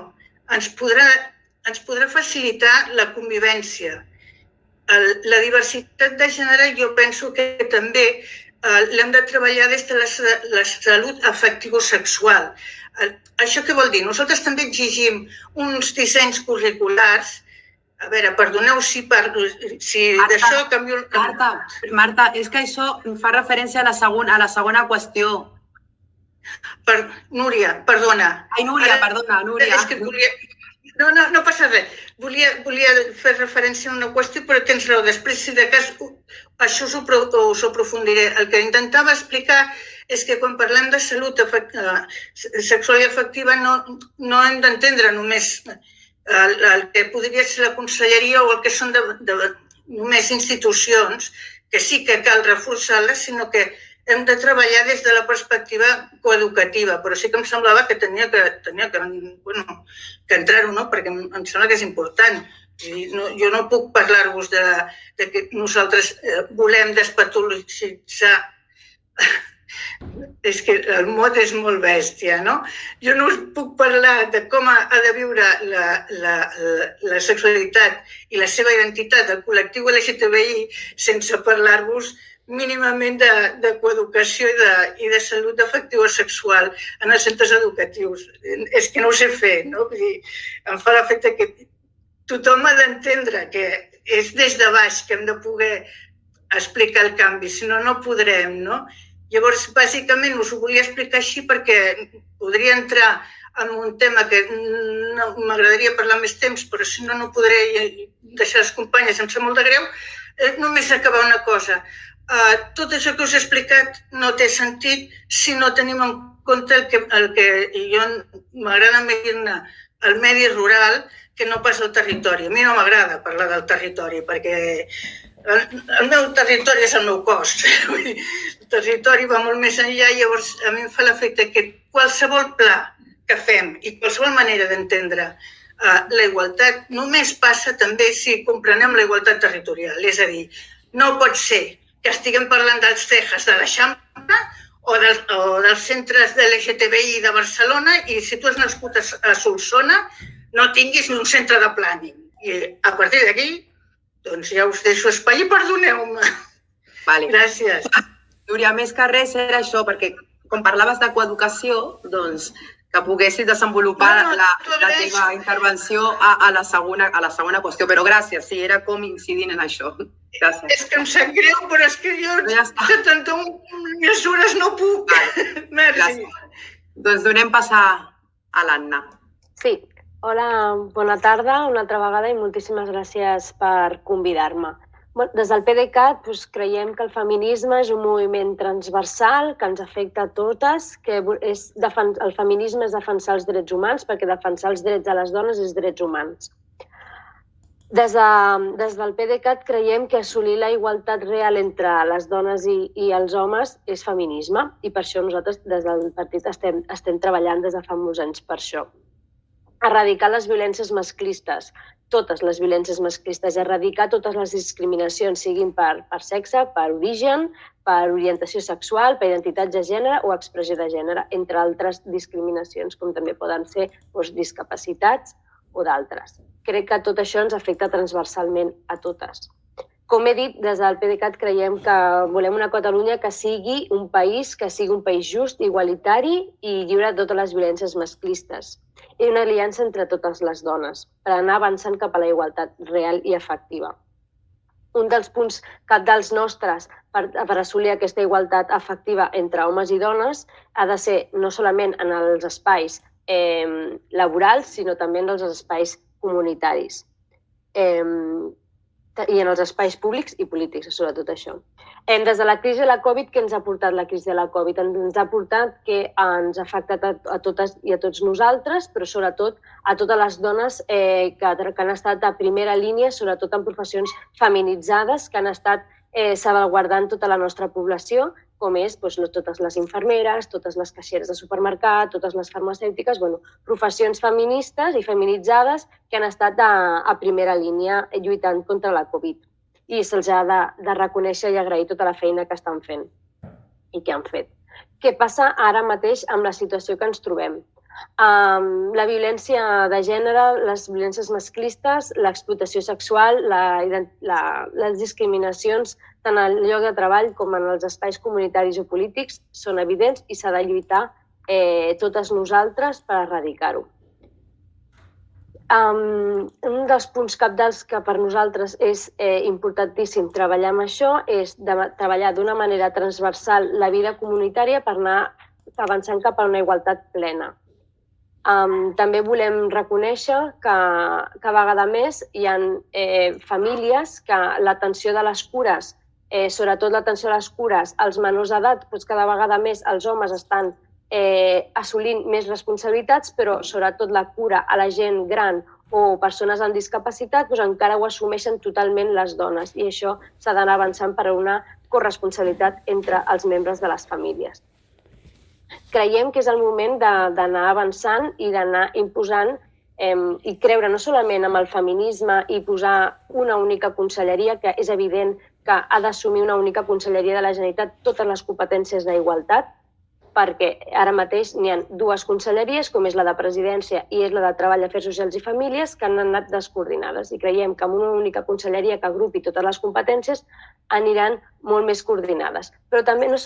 ens podrà facilitar la convivència. La diversitat de gènere jo penso que també l'hem de treballar des de la salut afectivo-sexual. Això què vol dir? Nosaltres també exigim uns dissenys curriculars. A veure, perdoneu si d'això canvio... Marta, és que això fa referència a la segona qüestió. Núria, perdona. Ai, Núria, perdona, Núria. És que volia... No passa res. Volia fer referència a una qüestió, però tens raó. Després, si de cas, això us ho aprofundiré. El que intentava explicar és que quan parlem de salut sexual i afectiva no hem d'entendre només el que podria ser la conselleria o el que són només institucions, que sí que cal reforçar-les, sinó que hem de treballar des de la perspectiva coeducativa, però sí que em semblava que tenia que entrar-ho, no? Perquè em sembla que és important. Jo no puc parlar-vos de que nosaltres volem despatologitzar. És que el mot és molt bèstia, no? Jo no us puc parlar de com ha de viure la sexualitat i la seva identitat del col·lectiu LGTBI sense parlar-vos mínimament de coeducació i de salut afectivo-sexual en els centres educatius. És que no ho sé fer, no? Vull dir, em fa l'efecte que tothom ha d'entendre que és des de baix que hem de poder explicar el canvi, si no, no podrem, no? Llavors, bàsicament, us ho volia explicar així perquè podria entrar en un tema que m'agradaria parlar més temps, però si no, no podré deixar les companyes, em sap molt de greu. Només acabar una cosa. Tot això que us he explicat no té sentit si no tenim en compte el que jo m'agrada més dir-ne el medi rural que no pas el territori. A mi no m'agrada parlar del territori perquè el meu territori és el meu cos. El territori va molt més enllà i llavors a mi em fa l'efecte que qualsevol pla que fem i qualsevol manera d'entendre la igualtat només passa també si comprenem la igualtat territorial. És a dir, no pot ser que estiguem parlant dels CEJAs de l'Eixample o dels centres de l'LGTBI de Barcelona i si tu has nascut a Solsona no tinguis ni un centre de planning. I a partir d'aquí, doncs ja us deixo espai i perdoneu-me. Gràcies. Núria, més que res era això, perquè quan parlaves de coeducació, doncs, que poguessis desenvolupar la teva intervenció a la segona qüestió. Però gràcies, sí, era com incidint en això. Gràcies. És que em sap greu, però és que jo de 71 mesures no puc. Merci. Doncs donem passar a l'Anna. Sí. Hola, bona tarda una altra vegada i moltíssimes gràcies per convidar-me. Des del PDeCAT creiem que el feminisme és un moviment transversal que ens afecta a totes, que el feminisme és defensar els drets humans, perquè defensar els drets de les dones és drets humans. Des del PDeCAT creiem que assolir la igualtat real entre les dones i els homes és feminisme i per això nosaltres des del partit estem treballant des de fa molts anys per això. Erradicar les violències masclistes, totes les violències masclistes, erradicar totes les discriminacions, siguin per sexe, per origen, per orientació sexual, per identitat de gènere o expressió de gènere, entre altres discriminacions, com també poden ser discapacitats o d'altres. Crec que tot això ens afecta transversalment a totes. Com he dit, des del PDeCAT creiem que volem una Catalunya que sigui un país just, igualitari i lliure de totes les violències masclistes. I una aliança entre totes les dones per anar avançant cap a la igualtat real i efectiva. Un dels punts cabdals nostres per assolir aquesta igualtat efectiva entre homes i dones ha de ser no solament en els espais laborals, sinó també en els espais comunitaris i en els espais públics i polítics, sobretot això. Des de la crisi de la Covid, què ens ha portat la crisi de la Covid? Ens ha portat que ens ha afectat a totes i a tots nosaltres, però sobretot a totes les dones que han estat a primera línia, sobretot en professions feminitzades, que han estat salvaguardant tota la nostra població, com és totes les infermeres, totes les caixeres de supermercat, totes les farmacèutiques, professions feministes i feminitzades que han estat a primera línia lluitant contra la Covid. I se'ls ha de reconèixer i agrair tota la feina que estan fent i que han fet. Què passa ara mateix amb la situació que ens trobem? La violència de gènere, les violències masclistes, l'explotació sexual, les discriminacions tant al lloc de treball com en els espais comunitaris o polítics són evidents i s'ha de lluitar totes nosaltres per erradicar-ho. Un dels punts cabdals que per nosaltres és importantíssim treballar amb això és treballar d'una manera transversal la vida comunitària per anar avançant cap a una igualtat plena. També volem reconèixer que a vegada més hi ha famílies que l'atenció de les cures, sobretot l'atenció a les cures als menors d'edat, cada vegada més els homes estan assolint més responsabilitats, però sobretot la cura a la gent gran o persones amb discapacitat encara ho assumeixen totalment les dones i això s'ha d'anar avançant per a una corresponsabilitat entre els membres de les famílies. Creiem que és el moment d'anar avançant i d'anar imposant i creure no solament amb el feminisme i posar una única conselleria, que és evident que ha d'assumir una única conselleria de la Generalitat totes les competències d'igualtat, perquè ara mateix n'hi ha dues conselleries, com és la de Presidència i és la de Treball, Afers Socials i Famílies, que han anat descoordinades. I creiem que amb una única conselleria que agrupi totes les competències aniran molt més coordinades. Però també no és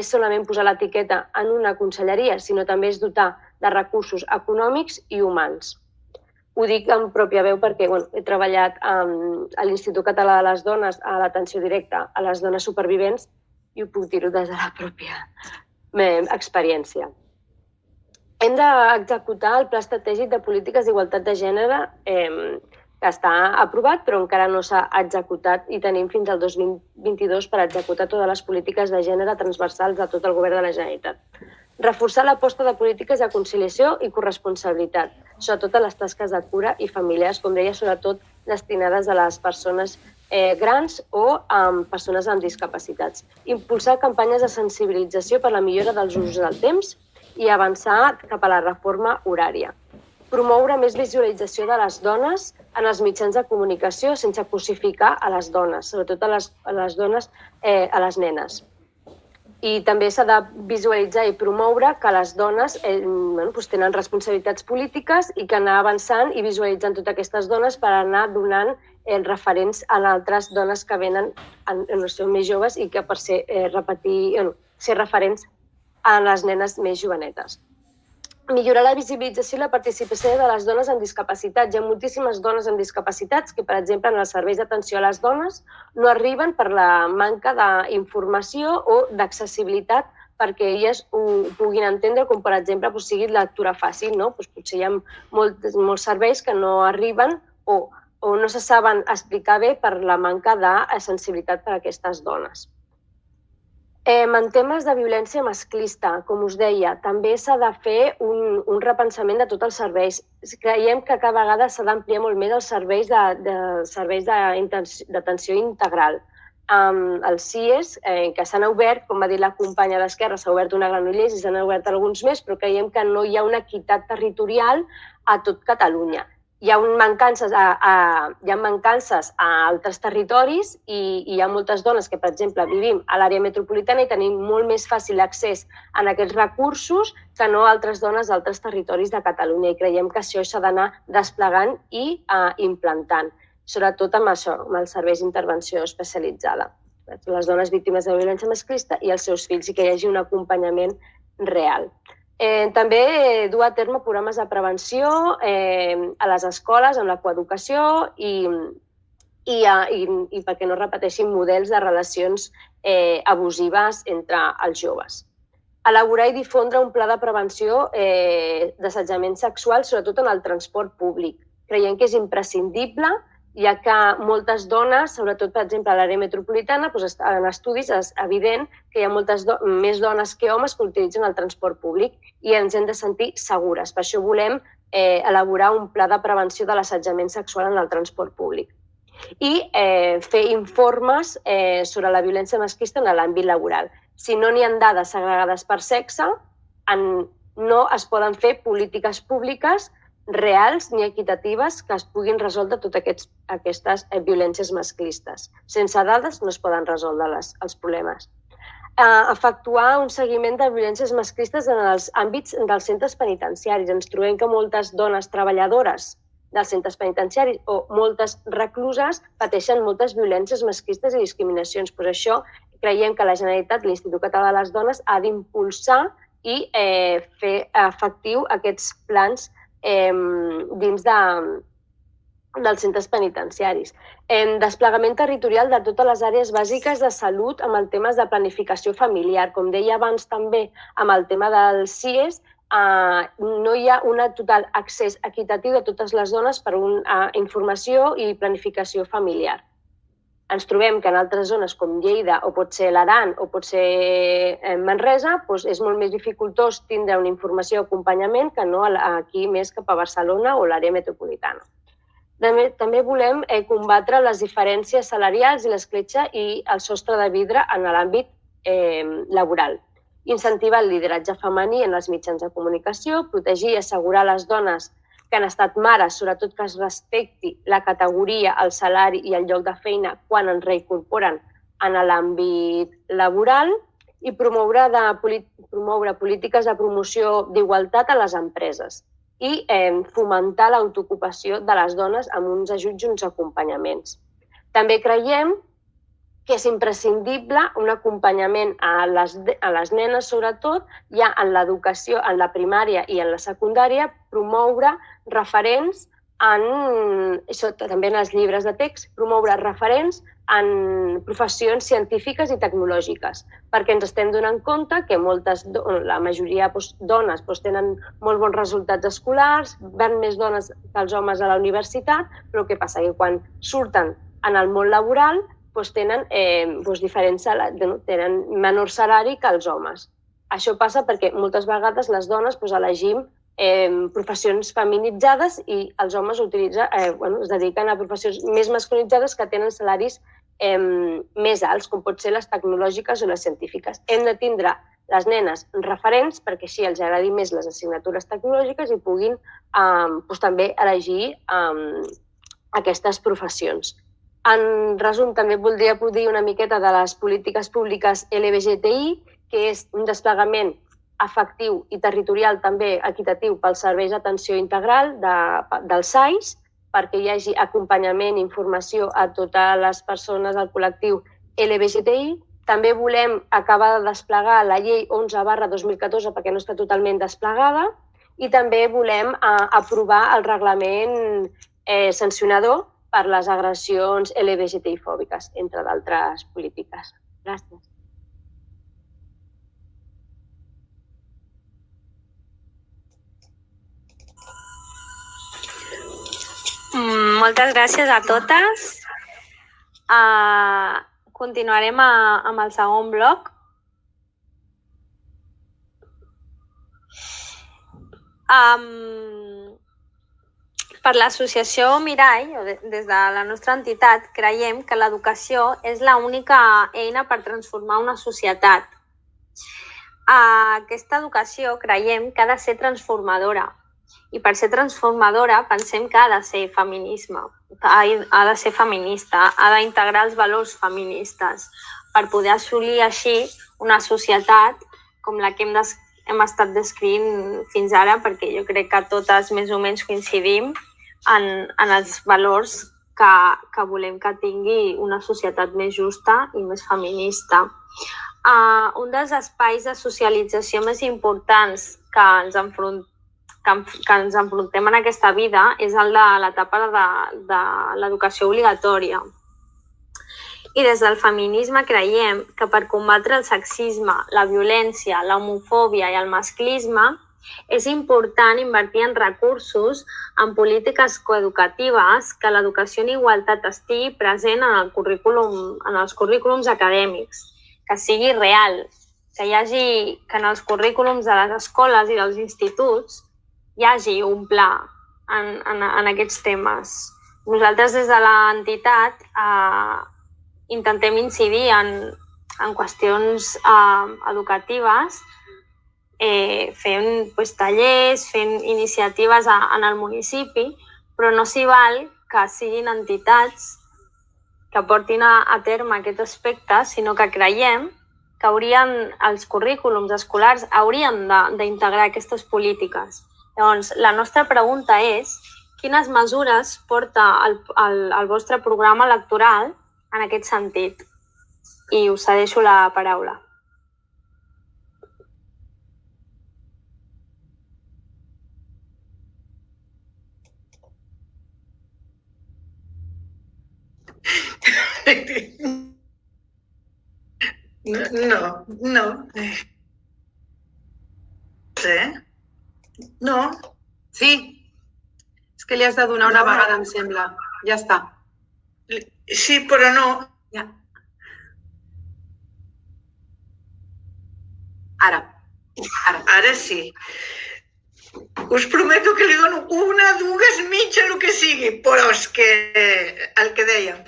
solament posar l'etiqueta en una conselleria, sinó també és dotar de recursos econòmics i humans. Ho dic en pròpia veu perquè he treballat a l'Institut Català de les Dones a l'atenció directa a les dones supervivents i ho puc dir-ho des de la pròpia experiència. Hem d'executar el Pla Estratègic de Polítiques d'Igualtat de Gènere que està aprovat però encara no s'ha executat i tenim fins al 2022 per executar totes les polítiques de gènere transversals de tot el Govern de la Generalitat. Reforçar l'aposta de polítiques de conciliació i corresponsabilitat, sobretot a les tasques de cura i familiars, com deia, sobretot destinades a les persones grans o amb persones amb discapacitats. Impulsar campanyes de sensibilització per la millora dels usos del temps i avançar cap a la reforma horària. Promoure més visualització de les dones en els mitjans de comunicació sense cosificar a les dones, sobretot a les dones, a les nenes. I també s'ha de visualitzar i promoure que les dones tenen responsabilitats polítiques i que anar avançant i visualitzant totes aquestes dones per anar donant referents a altres dones que venen més joves i que per ser referents a les nenes més jovenetes. millorar la visibilització i la participació de les dones amb discapacitats. Hi ha moltíssimes dones amb discapacitats que, per exemple, en els serveis d'atenció a les dones no arriben per la manca d'informació o d'accessibilitat perquè elles ho puguin entendre, com per exemple sigui lectura fàcil. Potser hi ha molts serveis que no arriben o no se saben explicar bé per la manca de sensibilitat per a aquestes dones. En temes de violència masclista, com us deia, també s'ha de fer un repensament de tots els serveis. Creiem que cada vegada s'ha d'ampliar molt més els serveis d'atenció integral. Els CIES, que s'han obert, com va dir la companya d'Esquerra, s'ha obert una Granollers i s'han obert alguns més, però creiem que no hi ha una equitat territorial a tot Catalunya. Hi ha mancances a altres territoris i hi ha moltes dones que, per exemple, vivim a l'àrea metropolitana i tenim molt més fàcil accés a aquests recursos que no altres dones d'altres territoris de Catalunya. I creiem que això s'ha d'anar desplegant i implantant, sobretot amb això, amb els serveis d'intervenció especialitzada. Les dones víctimes de violència masclista i els seus fills, i que hi hagi un acompanyament real. També dur a terme programes de prevenció a les escoles amb la coeducació i perquè no repeteixin models de relacions abusives entre els joves. Elaborar i difondre un pla de prevenció d'assetjament sexual, sobretot en el transport públic. Creiem que és imprescindible, ja que moltes dones, sobretot, per exemple, a l'àrea metropolitana, en estudis és evident que hi ha moltes més dones que homes que utilitzen el transport públic i ens hem de sentir segures. Per això volem elaborar un pla de prevenció de l'assetjament sexual en el transport públic. I fer informes sobre la violència masclista en l'àmbit laboral. Si no n'hi ha dades segregades per sexe, no es poden fer polítiques públiques reals ni equitatives que es puguin resoldre totes aquestes violències masclistes. Sense dades no es poden resoldre els problemes. Efectuar un seguiment de violències masclistes en els àmbits dels centres penitenciaris. Ens trobem que moltes dones treballadores dels centres penitenciaris o moltes recluses pateixen moltes violències masclistes i discriminacions. Per això creiem que la Generalitat, l'Institut Català de les Dones, ha d'impulsar i fer efectiu aquests plans dins dels centres penitenciaris. Desplegament territorial de totes les àrees bàsiques de salut amb els temes de planificació familiar. Com deia abans també amb el tema dels CIES, no hi ha un total accés equitatiu de totes les dones per a informació i planificació familiar. Ens trobem que en altres zones com Lleida o pot ser l'Aran o pot ser Manresa és molt més dificultós tindre una informació o acompanyament que no aquí més cap a Barcelona o l'àrea metropolitana. També volem combatre les diferències salarials i l'escletxa i el sostre de vidre en l'àmbit laboral. Incentivar el lideratge femení en els mitjans de comunicació, protegir i assegurar les dones que han estat mares, sobretot que es respecti la categoria, el salari i el lloc de feina quan es reincorporen en l'àmbit laboral i promoure polítiques de promoció d'igualtat a les empreses i fomentar l'autoocupació de les dones amb uns ajuts i uns acompanyaments. També creiem que és imprescindible un acompanyament a les nenes, sobretot, ja en l'educació, en la primària i en la secundària, promoure referents també en els llibres de text, promoure referents en professions científiques i tecnològiques, perquè ens estem donant compte que la majoria de dones tenen molt bons resultats escolars, van més dones que els homes a la universitat, però què passa? Que quan surten en el món laboral tenen menor salari que els homes. Això passa perquè moltes vegades les dones elegim professions feminitzades i els homes es dediquen a professions més masculinitzades que tenen salaris més alts, com pot ser les tecnològiques o les científiques. Hem de tindre les nenes referents perquè així els agradi més les assignatures tecnològiques i puguin també elegir aquestes professions. En resum, també voldria dir una miqueta de les polítiques públiques LGBTI, que és un desplegament efectiu i territorial també equitatiu pels serveis d'atenció integral dels SAIs, perquè hi hagi acompanyament i informació a totes les persones del col·lectiu LGBTI. També volem acabar de desplegar la llei 11/2014 perquè no està totalment desplegada i també volem aprovar el reglament sancionador per les agressions LGBTI-fòbiques, entre d'altres polítiques. Gràcies. Moltes gràcies a totes. Continuarem amb el segon bloc. Per l'associació Mirall, o des de la nostra entitat, creiem que l'educació és l'única eina per transformar una societat. Aquesta educació creiem que ha de ser transformadora. I per ser transformadora pensem que ha de ser feminisme, ha de ser feminista, ha d'integrar els valors feministes per poder assolir així una societat com la que hem estat descrivint fins ara, perquè jo crec que totes més o menys coincidim en els valors que volem que tingui una societat més justa i més feminista. Un dels espais de socialització més importants que ens enfrontem en aquesta vida és el de l'etapa de l'educació obligatòria. I des del feminisme creiem que per combatre el sexisme, la violència, l'homofòbia i el masclisme és important invertir en recursos en polítiques coeducatives que l'educació en igualtat estigui present en els currículums acadèmics, que sigui real, que en els currículums de les escoles i dels instituts hi hagi un pla en aquests temes. Nosaltres des de l'entitat intentem incidir en qüestions educatives, fent tallers, fent iniciatives en el municipi, però no s'hi val que siguin entitats que portin a terme aquest aspecte, sinó que creiem que els currículums escolars haurien d'integrar aquestes polítiques. Llavors, la nostra pregunta és quines mesures porta el vostre programa electoral en aquest sentit? I us cedeixo la paraula. No. No. Sí. És que li has de donar una vegada, em sembla. Ja està. Sí, però no. Ja. Ara sí. Us prometo que li dono una, dues, mitja, el que sigui, però és que el que dèiem.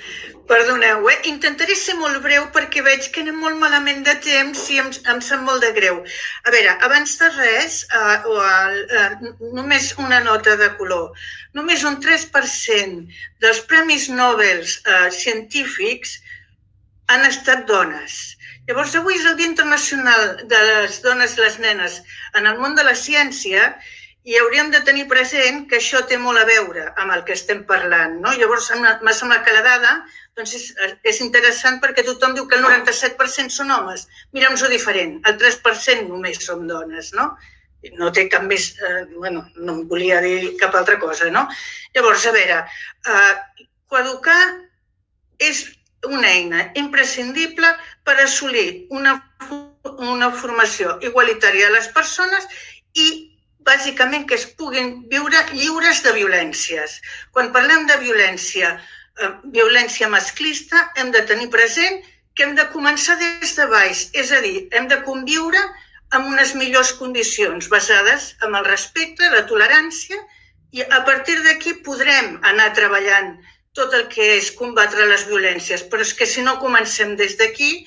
Perdoneu, intentaré ser molt breu perquè veig que anem molt malament de temps i em sap molt de greu. A veure, abans de res, només una nota de color. Només un 3% dels premis Nobel científics han estat dones. Llavors, avui és el Dia Internacional de les Dones i les Nenes en el món de la ciència i hauríem de tenir present que això té molt a veure amb el que estem parlant. Llavors, m'ha semblat que la dada és interessant perquè tothom diu que el 97% són homes. Mirem-ho diferent, el 3% només som dones. No té cap més... no em volia dir cap altra cosa. Llavors, a veure, coeducar és una eina imprescindible per assolir una formació igualitària de les persones i, bàsicament, que es puguin viure lliures de violències. Quan parlem de violència masclista, hem de tenir present que hem de començar des de baix, és a dir, hem de conviure en unes millors condicions basades en el respecte, la tolerància, i a partir d'aquí podrem anar treballant tot el que és combatre les violències, però és que si no comencem des d'aquí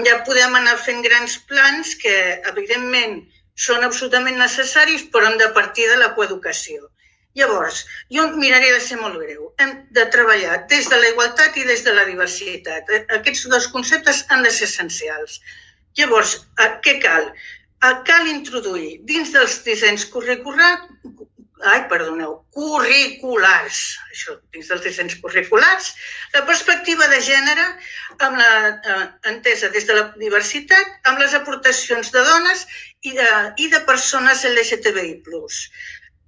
ja podem anar fent grans plans que, evidentment, són absolutament necessaris, però hem de partir de la coeducació. Llavors, jo miraré de ser molt greu. Hem de treballar des de la igualtat i des de la diversitat. Aquests dos conceptes han de ser essencials. Llavors, què cal? Cal introduir dins dels dissenys curriculars, això dins dels dissenys curriculars, la perspectiva de gènere entesa des de la diversitat amb les aportacions de dones i de persones LGTBI+.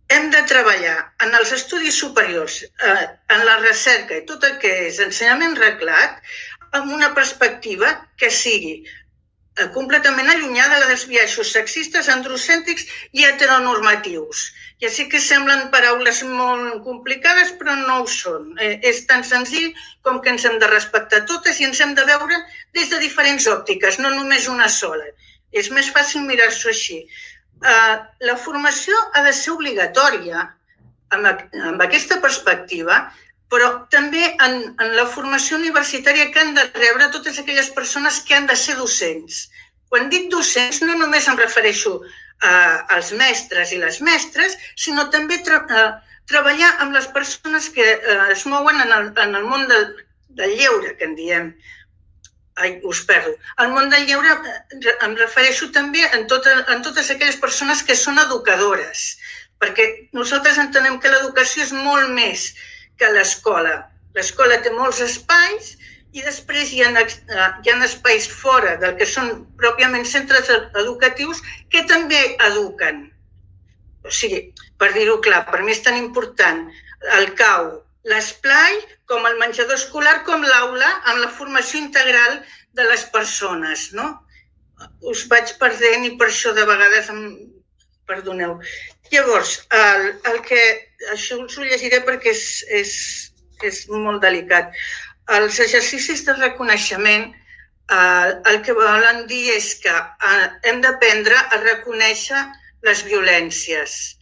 Hem de treballar en els estudis superiors, en la recerca i tot el que és ensenyament reglat amb una perspectiva que sigui completament allunyada dels biaixos sexistes, androcèntrics i heteronormatius. Ja sé que semblen paraules molt complicades, però no ho són. És tan senzill com que ens hem de respectar totes i ens hem de veure des de diferents òptiques, no només una sola. És més fàcil mirar-s'ho així. La formació ha de ser obligatòria amb aquesta perspectiva, però també en la formació universitària que han de rebre totes aquelles persones que han de ser docents. Quan dic docents no només em refereixo als mestres i les mestres, sinó també treballar amb les persones que es mouen en el món del lleure, que en diem. Ai, us perdo. El món del lleure em refereixo també en totes aquelles persones que són educadores, perquè nosaltres entenem que l'educació és molt més que l'escola. L'escola té molts espais i després hi ha espais fora del que són pròpiament centres educatius que també eduquen. O sigui, per dir-ho clar, per mi és tan important el CAU, l'esplai, com el menjador escolar, com l'aula, amb la formació integral de les persones. Us vaig perdent i per això de vegades perdoneu. Llavors, això us ho llegiré perquè és molt delicat. Els exercicis de reconeixement el que volen dir és que hem d'aprendre a reconèixer les violències.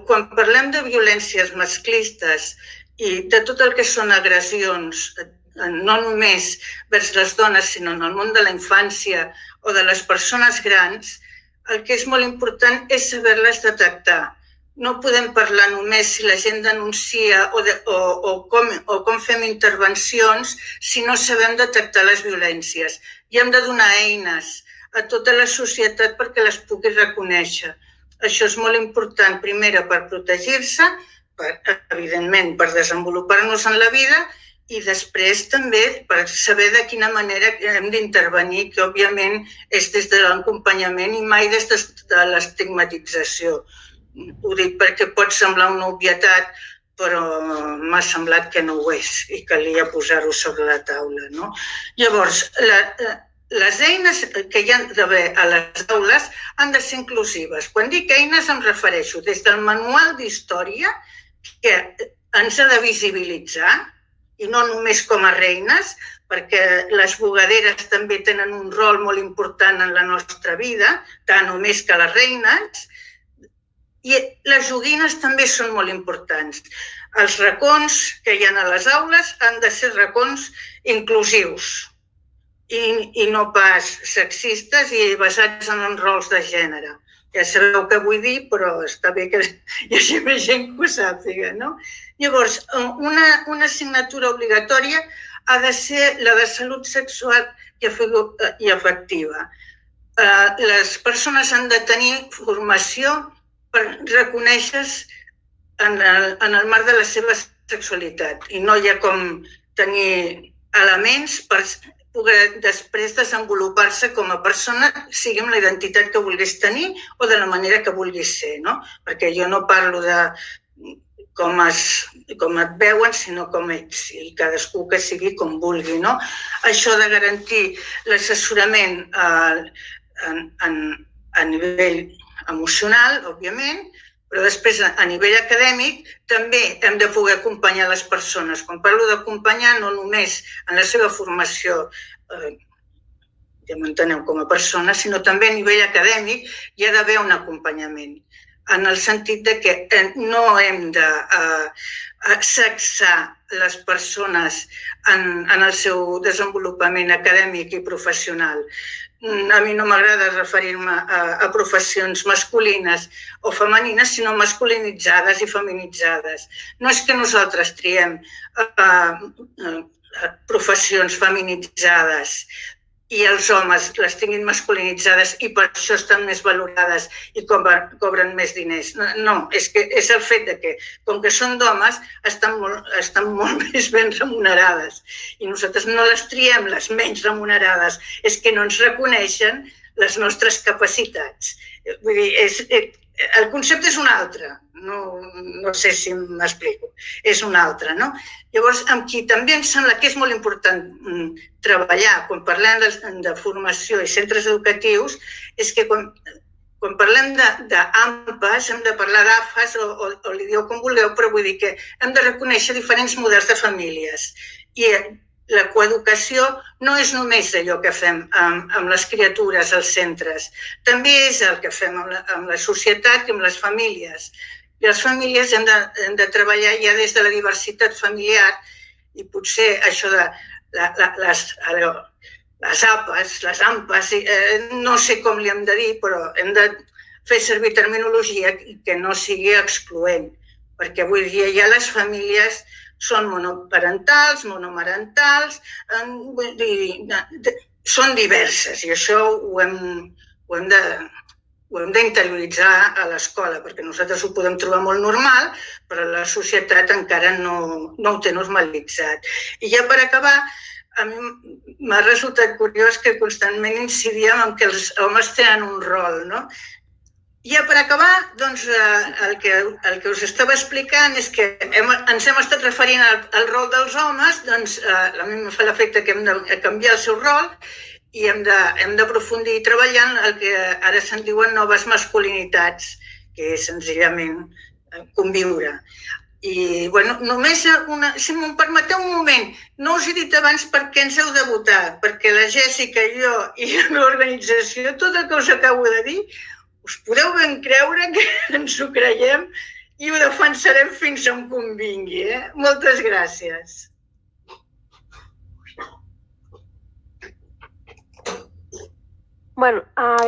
Quan parlem de violències masclistes i de tot el que són agressions, no només vers les dones, sinó en el món de la infància o de les persones grans, el que és molt important és saber-les detectar. No podem parlar només si la gent denuncia o com fem intervencions si no sabem detectar les violències. I hem de donar eines a tota la societat perquè les pugui reconèixer. Això és molt important, primera, per protegir-se, evidentment, per desenvolupar-nos en la vida i després també per saber de quina manera hem d'intervenir, que òbviament és des de l'acompanyament i mai des de l'estigmatització. Ho dic perquè pot semblar una obvietat, però m'ha semblat que no ho és i calia posar-ho sobre la taula. Llavors, les eines que hi ha d'haver a les aules han de ser inclusives. Quan dic eines em refereixo des del manual d'història, que ens ha de visibilitzar, i no només com a reines, perquè les bugaderes també tenen un rol molt important en la nostra vida, tant o més que les reines, i les joguines també són molt importants. Els racons que hi ha a les aules han de ser racons inclusius i no pas sexistes i basats en els rols de gènere. Ja sabeu què vull dir, però està bé que hi hagi més gent que ho sàpiga, no? Llavors, una assignatura obligatòria ha de ser la de salut sexual i afectiva. Les persones han de tenir formació per reconèixer-se en el marc de la seva sexualitat i no hi ha com tenir elements per poder després desenvolupar-se com a persona, sigui amb la identitat que vulguis tenir o de la manera que vulguis ser, no? Perquè jo no parlo de com et veuen, sinó com ets, i cadascú que sigui com vulgui, no? Això de garantir l'assessorament a nivell emocional, òbviament, però després a nivell acadèmic també hem de poder acompanyar les persones. Quan parlo d'acompanyar, no només en la seva formació, ja m'enteneu, com a persona, sinó també a nivell acadèmic hi ha d'haver un acompanyament, en el sentit que no hem de sexar les persones en el seu desenvolupament acadèmic i professional. A mi no m'agrada referir-me a professions masculines o femenines, sinó masculinitzades i feminitzades. No és que nosaltres triem professions feminitzades, i els homes les tinguin masculinitzades i per això estan més valorades i cobren més diners. No, és el fet que, com que són d'homes, estan molt més ben remunerades. I nosaltres no les triem, les menys remunerades. És que no ens reconeixen les nostres capacitats. Vull dir, el concepte és un altre. No sé si m'explico. És un altre, no? Llavors, amb qui també em sembla que és molt important treballar quan parlem de formació i centres educatius és que quan parlem d'AMPAs hem de parlar d'AFAs o li dieu com vulgueu, però vull dir que hem de reconèixer diferents models de famílies. I la coeducació no és només allò que fem amb les criatures als centres, també és el que fem amb la societat i amb les famílies. I les famílies hem de treballar ja des de la diversitat familiar i potser això de les AMPAs, no sé com li hem de dir, però hem de fer servir terminologia que no sigui excloent, perquè avui dia ja les famílies són monoparentals, monomarentals, són diverses i això ho hem d'interioritzar a l'escola, perquè nosaltres ho podem trobar molt normal, però la societat encara no ho té normalitzat. I ja per acabar, a mi m'ha resultat curiós que constantment incidíem en que els homes tenen un rol, no? Ja per acabar, doncs, el que us estava explicant és que ens hem estat referint al rol dels homes, doncs a mi em fa l'efecte que hem de canviar el seu rol i hem d'aprofundir treballant el que ara se'n diuen noves masculinitats, que és senzillament conviure. I, bueno, només, si m'ho permeteu un moment, no us he dit abans per què ens heu de votar, perquè la Jèssica i jo i l'organització, tot el que us acabo de dir, us podeu ben creure que ens ho creiem i ho defensarem fins on convingui. Moltes gràcies. Bueno,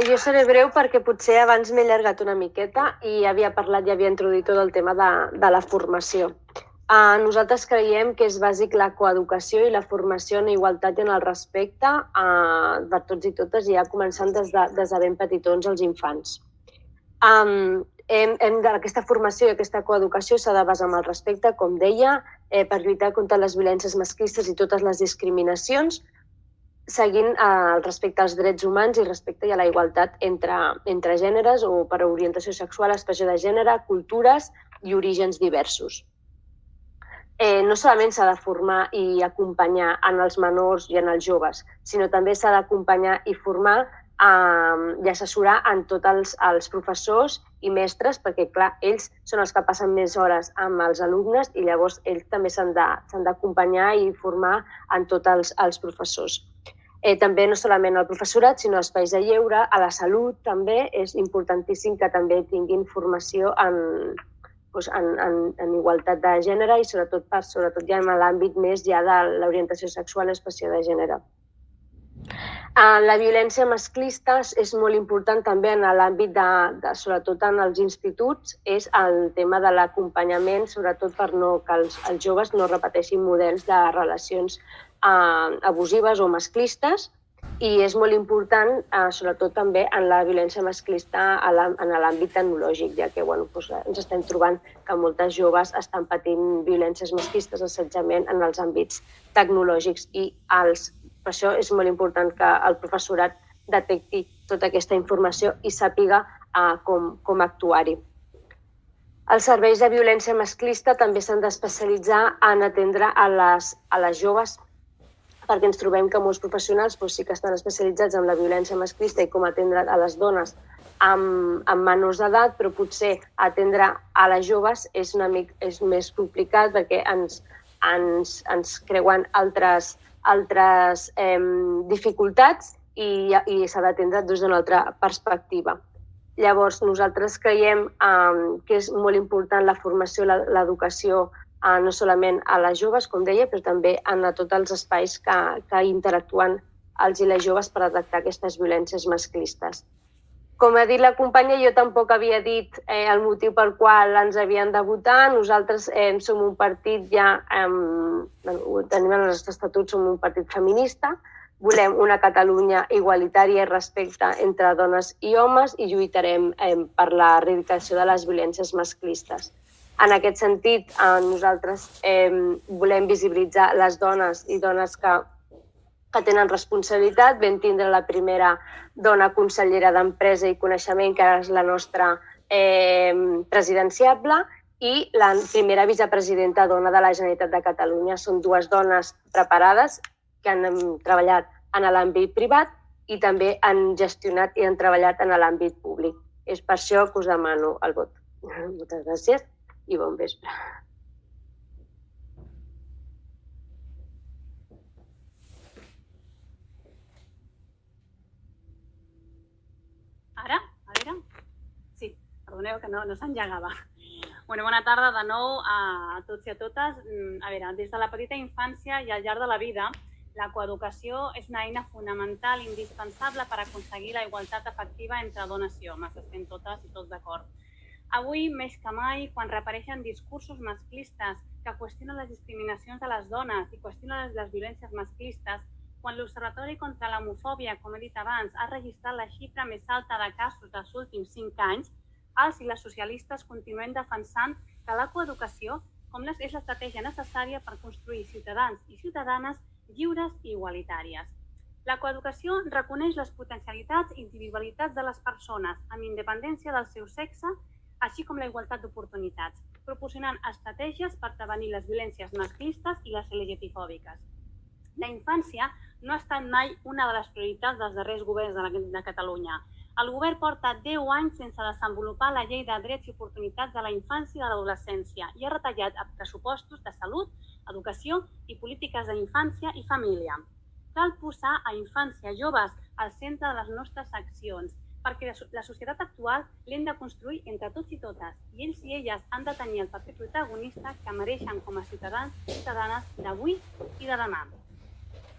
jo seré breu perquè potser abans m'he allargat una miqueta i havia parlat i havia introduït tot el tema de la formació. Nosaltres creiem que és bàsic la coeducació i la formació en igualtat i en el respecte per tots i totes, ja començant des de ben petitons als infants. Aquesta formació i aquesta coeducació s'ha de basar en el respecte, com deia, per lluitar contra les violències masclistes i totes les discriminacions, seguint el respecte als drets humans i respecte a la igualtat entre gèneres o per orientació sexual, expressió de gènere, cultures i orígens diversos. No solament s'ha de formar i acompanyar en els menors i en els joves, sinó també s'ha d'acompanyar i formar i assessorar en tots els professors i mestres, perquè, clar, ells són els que passen més hores amb els alumnes i llavors ells també s'han d'acompanyar i formar en tots els professors. També no solament el professorat, sinó espais de lleure, a la salut també és importantíssim que també tinguin formació en igualtat de gènere i sobretot ja en l'àmbit més ja de l'orientació sexual i expressió de gènere. La violència masclista és molt important també en l'àmbit, sobretot en els instituts, és el tema de l'acompanyament, sobretot per que els joves no repeteixin models de relacions abusives o masclistes, i és molt important, sobretot també en la violència masclista en l'àmbit tecnològic, ja que ens estem trobant que moltes joves estan patint violències masclistes, assetjament en els àmbits tecnològics i per això és molt important que el professorat detecti tota aquesta informació i sàpiga com actuar-hi. Els serveis de violència masclista també s'han d'especialitzar en atendre a les joves, perquè ens trobem que molts professionals sí que estan especialitzats en la violència masclista i com atendre a les dones amb menors d'edat, però potser atendre a les joves és més complicat perquè ens creuen altres dificultats i s'ha d'atendre des d'una altra perspectiva. Llavors, nosaltres creiem que és molt important la formació, l'educació, no solament a les joves, com deia, però també en tots els espais que interactuen els i les joves per detectar aquestes violències masclistes. Com ha dit la companya, jo tampoc havia dit el motiu pel qual ens havien de votar. Nosaltres som un partit, ja tenim en els estatuts, som un partit feminista, Volem una Catalunya igualitària i respecte entre dones i homes i lluitarem per la erradicació de les violències masclistes. En aquest sentit, nosaltres volem visibilitzar les dones i dones que tenen responsabilitat. Vam tindre la primera dona consellera d'Empresa i Coneixement, que ara és la nostra presidenciable, i la primera vicepresidenta dona de la Generalitat de Catalunya. Són dues dones preparades que han treballat en l'àmbit privat i també han gestionat i han treballat en l'àmbit públic. És per això que us demano el vot. Moltes gràcies i bon vespre. Ara? A veure? Sí, perdoneu que no s'engegava. Bona tarda de nou a tots i a totes. A veure, des de la petita infància i al llarg de la vida, la coeducació és una eina fonamental i indispensable per aconseguir la igualtat efectiva entre dones i homes. Estem totes i tots d'acord. Avui, més que mai, quan reapareixen discursos masclistes que qüestionen les discriminacions de les dones i qüestionen les violències masclistes, quan l'Observatori contra l'Homofòbia, com he dit abans, ha registrat la xifra més alta de casos dels últims 5 anys, els i les socialistes continuem defensant que la coeducació és l'estratègia necessària per construir ciutadans i ciutadanes lliures i igualitàries. La coeducació reconeix les potencialitats i individualitats de les persones, amb independència del seu sexe, així com la igualtat d'oportunitats, proporcionant estratègies per prevenir les violències masclistes i les LGTBifòbiques. La infància no ha estat mai una de les prioritats dels darrers governs de Catalunya. El govern porta 10 anys sense desenvolupar la llei de drets i oportunitats de la infància i de l'adolescència i ha retallat pressupostos de salut, educació i polítiques d'infància i família. Cal posar a infància i joves al centre de les nostres accions, perquè la societat actual l'hem de construir entre tots i totes, i ells i elles han de tenir el paper protagonista que mereixen com a ciutadans i ciutadanes d'avui i de demà.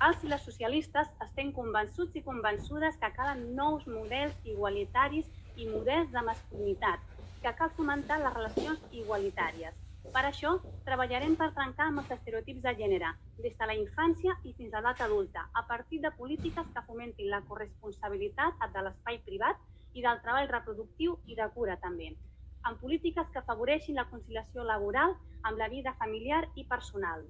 Els i les socialistes estem convençuts i convençudes que calen nous models igualitaris i models de masculinitat, que cal fomentar les relacions igualitàries. Per això, treballarem per trencar amb els estereotips de gènere, des de la infància i fins a l'edat adulta, a partir de polítiques que fomentin la corresponsabilitat de l'espai privat i del treball reproductiu i de cura també, amb polítiques que afavoreixin la conciliació laboral amb la vida familiar i personal.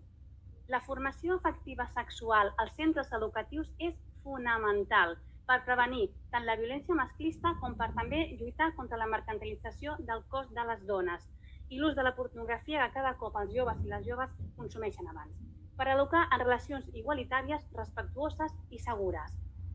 La formació afectiva sexual als centres educatius és fonamental per prevenir tant la violència masclista com per també lluitar contra la mercantilització del cos de les dones i l'ús de la pornografia que cada cop els joves i les joves consumeixen abans, per educar en relacions igualitàries, respectuoses i segures.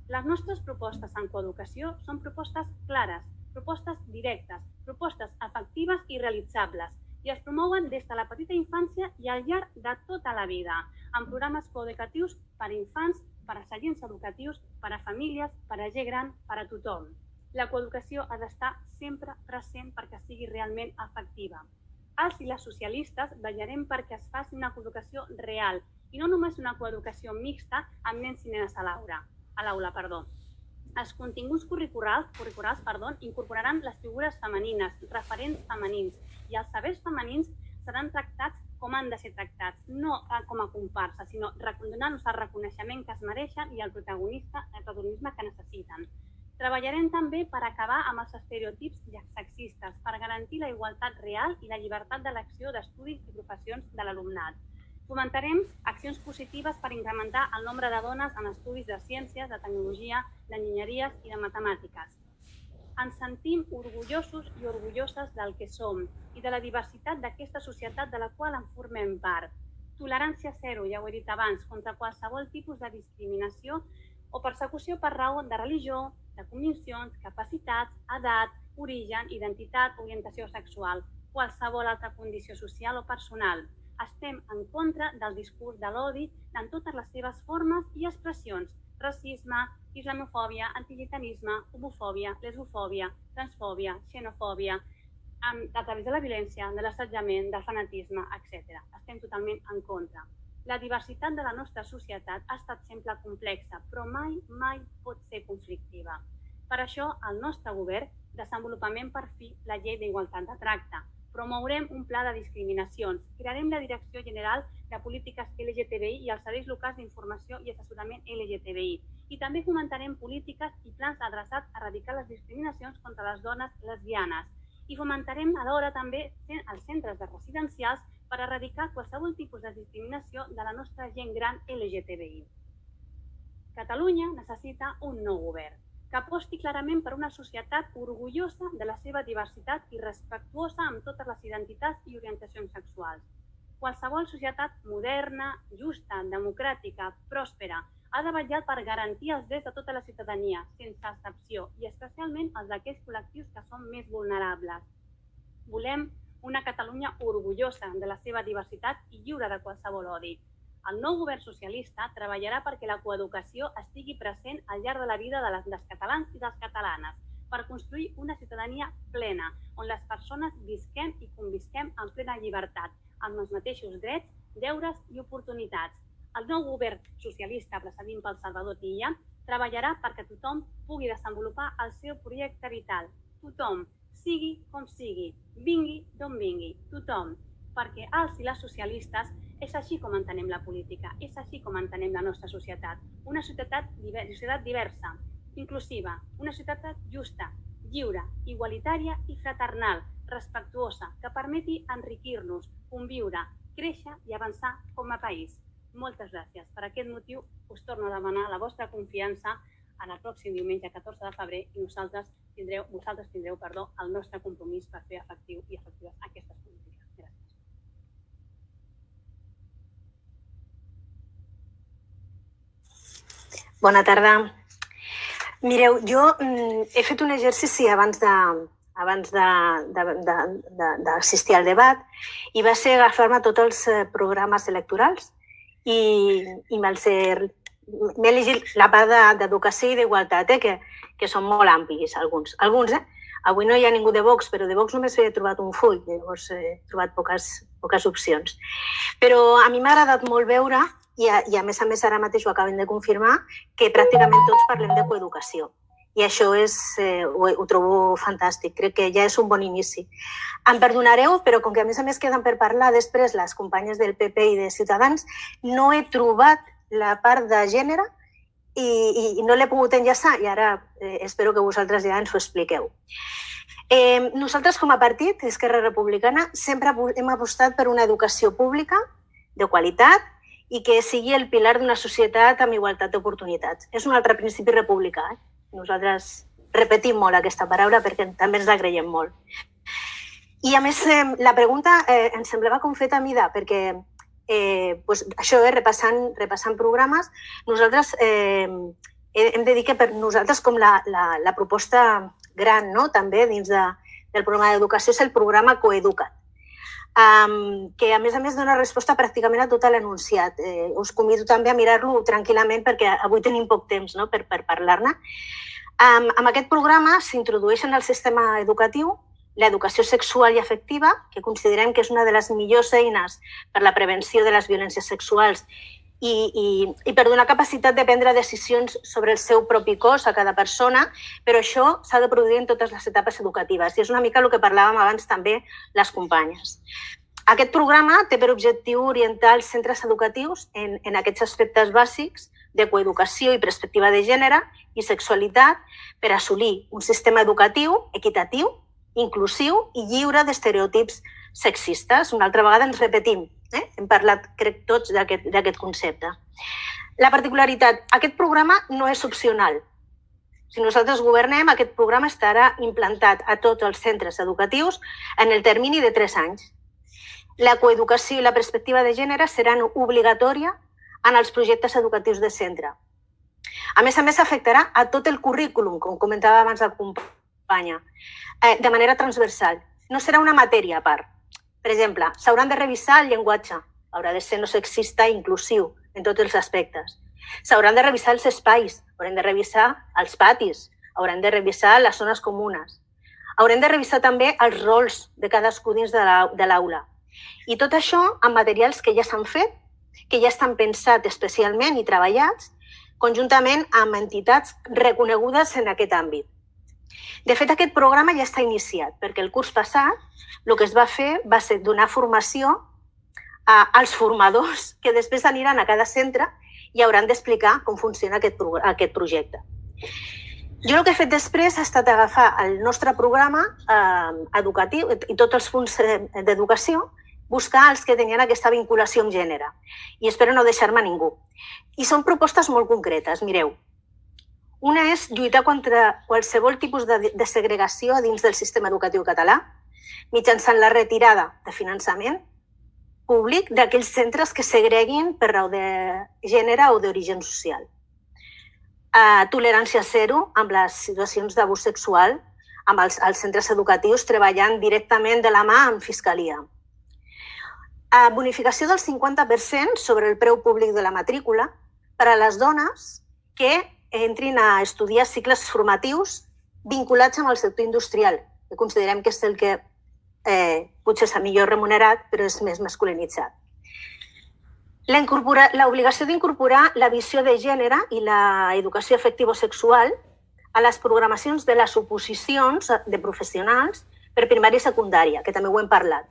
Les nostres propostes en coeducació són propostes clares, propostes directes, propostes efectives i realitzables, i es promouen des de la petita infància i al llarg de tota la vida, amb programes coeducatius per a infants, per a seients educatius, per a famílies, per a gent gran, per a tothom. La coeducació ha d'estar sempre present perquè sigui realment efectiva. Els i les socialistes vetllarem perquè es faci una coeducació real i no només una coeducació mixta amb nens i nenes a l'aula. Els continguts curriculars incorporaran les figures femenines, referents femenins, i els sabers femenins seran tractats com han de ser tractats, no com a comparsa, sinó donant-los el reconeixement que es mereixen i el protagonisme que necessiten. Treballarem també per acabar amb els estereotips sexistes, per garantir la igualtat real i la llibertat d'elecció d'estudis i professions de l'alumnat. Fomentarem accions positives per incrementar el nombre de dones en estudis de ciències, de tecnologia, d'enginyeries i de matemàtiques. Ens sentim orgullosos i orgulloses del que som i de la diversitat d'aquesta societat de la qual en formem part. Tolerància zero, ja ho he dit abans, contra qualsevol tipus de discriminació o persecució per raó de religió, de conviccions, capacitats, edat, origen, identitat, orientació sexual, qualsevol altra condició social o personal. Estem en contra del discurs de l'odi en totes les seves formes i expressions: racisme, islamofòbia, antigitanisme, homofòbia, lesbofòbia, transfòbia, xenofòbia, a través de la violència, de l'assetjament, del fanatisme, etc. Estem totalment en contra. La diversitat de la nostra societat ha estat sempre complexa, però mai pot ser conflictiva. Per això, el nostre govern desenvolupament per fi la llei d'igualtat de tracte. Promourem un pla de discriminacions. Crearem la Direcció General de Polítiques LGTBI i els serveis locals d'informació i assessorament LGTBI. I també fomentarem polítiques i plans adreçats a erradicar les discriminacions contra les dones lesbianes. I fomentarem alhora també els centres residencials per erradicar qualsevol tipus de discriminació de la nostra gent gran LGTBI. Catalunya necessita un nou govern que aposti clarament per una societat orgullosa de la seva diversitat i respectuosa amb totes les identitats i orientacions sexuals. Qualsevol societat moderna, justa, democràtica, pròspera, ha de vetllar per garantir els drets de tota la ciutadania, sense excepció, i especialment els d'aquells col·lectius que són més vulnerables. Volem una Catalunya orgullosa de la seva diversitat i lliure de qualsevol odi. El nou govern socialista treballarà perquè la coeducació estigui present al llarg de la vida dels catalans i les catalanes, per construir una ciutadania plena, on les persones visquem i convisquem en plena llibertat, amb els mateixos drets, deures i oportunitats. El nou govern socialista, presidit pel Salvador Illa, treballarà perquè tothom pugui desenvolupar el seu projecte vital. Tothom, sigui com sigui, vingui d'on vingui, tothom. Perquè els i les socialistes és així com entenem la política, és així com entenem la nostra societat. Una societat diversa, inclusiva, una societat justa, lliure, igualitària i fraternal, respectuosa, que permeti enriquir-nos, conviure, créixer i avançar com a país. Moltes gràcies. Per aquest motiu us torno a demanar la vostra confiança en el pròxim diumenge 14 de febrer i vosaltres tindreu el nostre compromís per fer efectiu i efectives aquestes polítiques. Gràcies. Bona tarda. Mireu, jo he fet un exercici abans d'assistir al debat i va ser agafar-me tots els programes electorals i m'he llegit la part d'educació i d'igualtat, que són molt amplis, alguns. Avui no hi ha ningú de Vox, però de Vox només he trobat un full, llavors he trobat poques opcions. Però a mi m'ha agradat molt veure, i a més ara mateix ho acaben de confirmar, que pràcticament tots parlem de coeducació. I això ho trobo fantàstic, crec que ja és un bon inici. Em perdonareu, però com que a més queden per parlar després les companyes del PP i de Ciutadans, no he trobat la part de gènere i no l'he pogut enllaçar i ara espero que vosaltres ja ens ho expliqueu. Nosaltres com a partit, Esquerra Republicana, sempre hem apostat per una educació pública de qualitat i que sigui el pilar d'una societat amb igualtat d'oportunitats. És un altre principi republicà. Nosaltres repetim molt aquesta paraula perquè també ens la creiem molt. I a més, la pregunta ens semblava com feta a mida, perquè això, repassant programes, nosaltres hem de dir que per nosaltres com la proposta gran també dins del programa d'educació és el programa Coeduca't, que a més dona resposta pràcticament a tot l'enunciat. Us convido també a mirar-lo tranquil·lament perquè avui tenim poc temps per parlar-ne. Amb aquest programa s'introdueix en el sistema educatiu l'educació sexual i afectiva, que considerem que és una de les millors eines per la prevenció de les violències sexuals i per donar capacitat de prendre decisions sobre el seu propi cos a cada persona, però això s'ha de produir en totes les etapes educatives i és una mica el que parlàvem abans també les companyes. Aquest programa té per objectiu orientar els centres educatius en aquests aspectes bàsics de coeducació i perspectiva de gènere i sexualitat per assolir un sistema educatiu equitatiu, inclusiu i lliure d'estereotips sexistes. Una altra vegada ens repetim, hem parlat, crec, tots d'aquest concepte. La particularitat, aquest programa no és opcional. Si nosaltres governem, aquest programa estarà implantat a tots els centres educatius en el termini de 3 anys. La coeducació i la perspectiva de gènere seran obligatòries en els projectes educatius de centre. A més, afectarà a tot el currículum, com comentava abans la companya, de manera transversal. No serà una matèria a part. Per exemple, s'hauran de revisar el llenguatge, haurà de ser no sexista i inclusiu en tots els aspectes. S'hauran de revisar els espais, haurem de revisar els patis, haurem de revisar les zones comunes. Haurem de revisar també els rols de cadascú dins de l'aula. I tot això amb materials que ja s'han fet, que ja estan pensats especialment i treballats conjuntament amb entitats reconegudes en aquest àmbit. De fet, aquest programa ja està iniciat, perquè el curs passat el que es va fer va ser donar formació als formadors que després aniran a cada centre i hauran d'explicar com funciona aquest projecte. Jo el que he fet després ha estat agafar el nostre programa educatiu i tots els punts d'educació, buscar els que tenien aquesta vinculació amb gènere. I espero no deixar-me ningú. I són propostes molt concretes, mireu. Una és lluitar contra qualsevol tipus de segregació dins del sistema educatiu català, mitjançant la retirada de finançament públic d'aquells centres que segreguin per raó de gènere o d'origen social. Tolerància zero amb les situacions d'abús sexual, amb els centres educatius treballant directament de la mà amb Fiscalia. Bonificació del 50% sobre el preu públic de la matrícula per a les dones que entrin a estudiar cicles formatius vinculats amb el sector industrial, que considerem que és el que potser és el millor remunerat, però és més masculinitzat. L'obligació d'incorporar la visió de gènere i l'educació afectivo-sexual a les programacions de les oposicions de professionals per primària i secundària, que també ho hem parlat.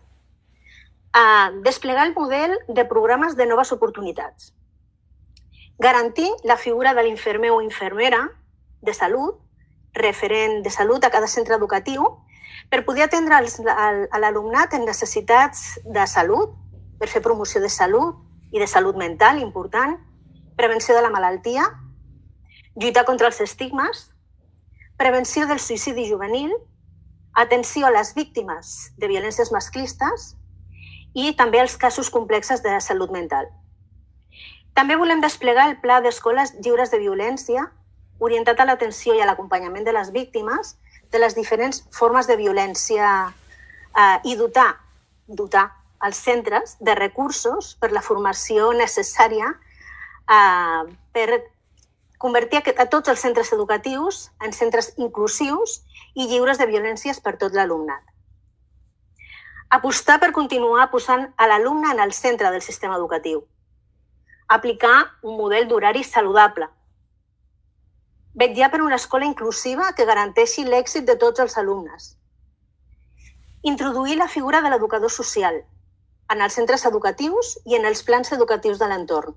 Desplegar el model de programes de noves oportunitats. Garantir la figura de l'infermer o infermera de salut, referent de salut a cada centre educatiu, per poder atendre l'alumnat en necessitats de salut, per fer promoció de salut i de salut mental, important, prevenció de la malaltia, lluitar contra els estigmes, prevenció del suïcidi juvenil, atenció a les víctimes de violències masclistes i també els casos complexes de salut mental. També volem desplegar el Pla d'Escoles Lliures de Violència, orientat a l'atenció i a l'acompanyament de les víctimes de les diferents formes de violència i dotar els centres de recursos per la formació necessària per convertir a tots els centres educatius en centres inclusius i lliures de violències per tot l'alumnat. Apostar per continuar posant a l'alumne en el centre del sistema educatiu. Aplicar un model d'horari saludable. Vetllar per una escola inclusiva que garanteixi l'èxit de tots els alumnes. Introduir la figura de l'educador social en els centres educatius i en els plans educatius de l'entorn.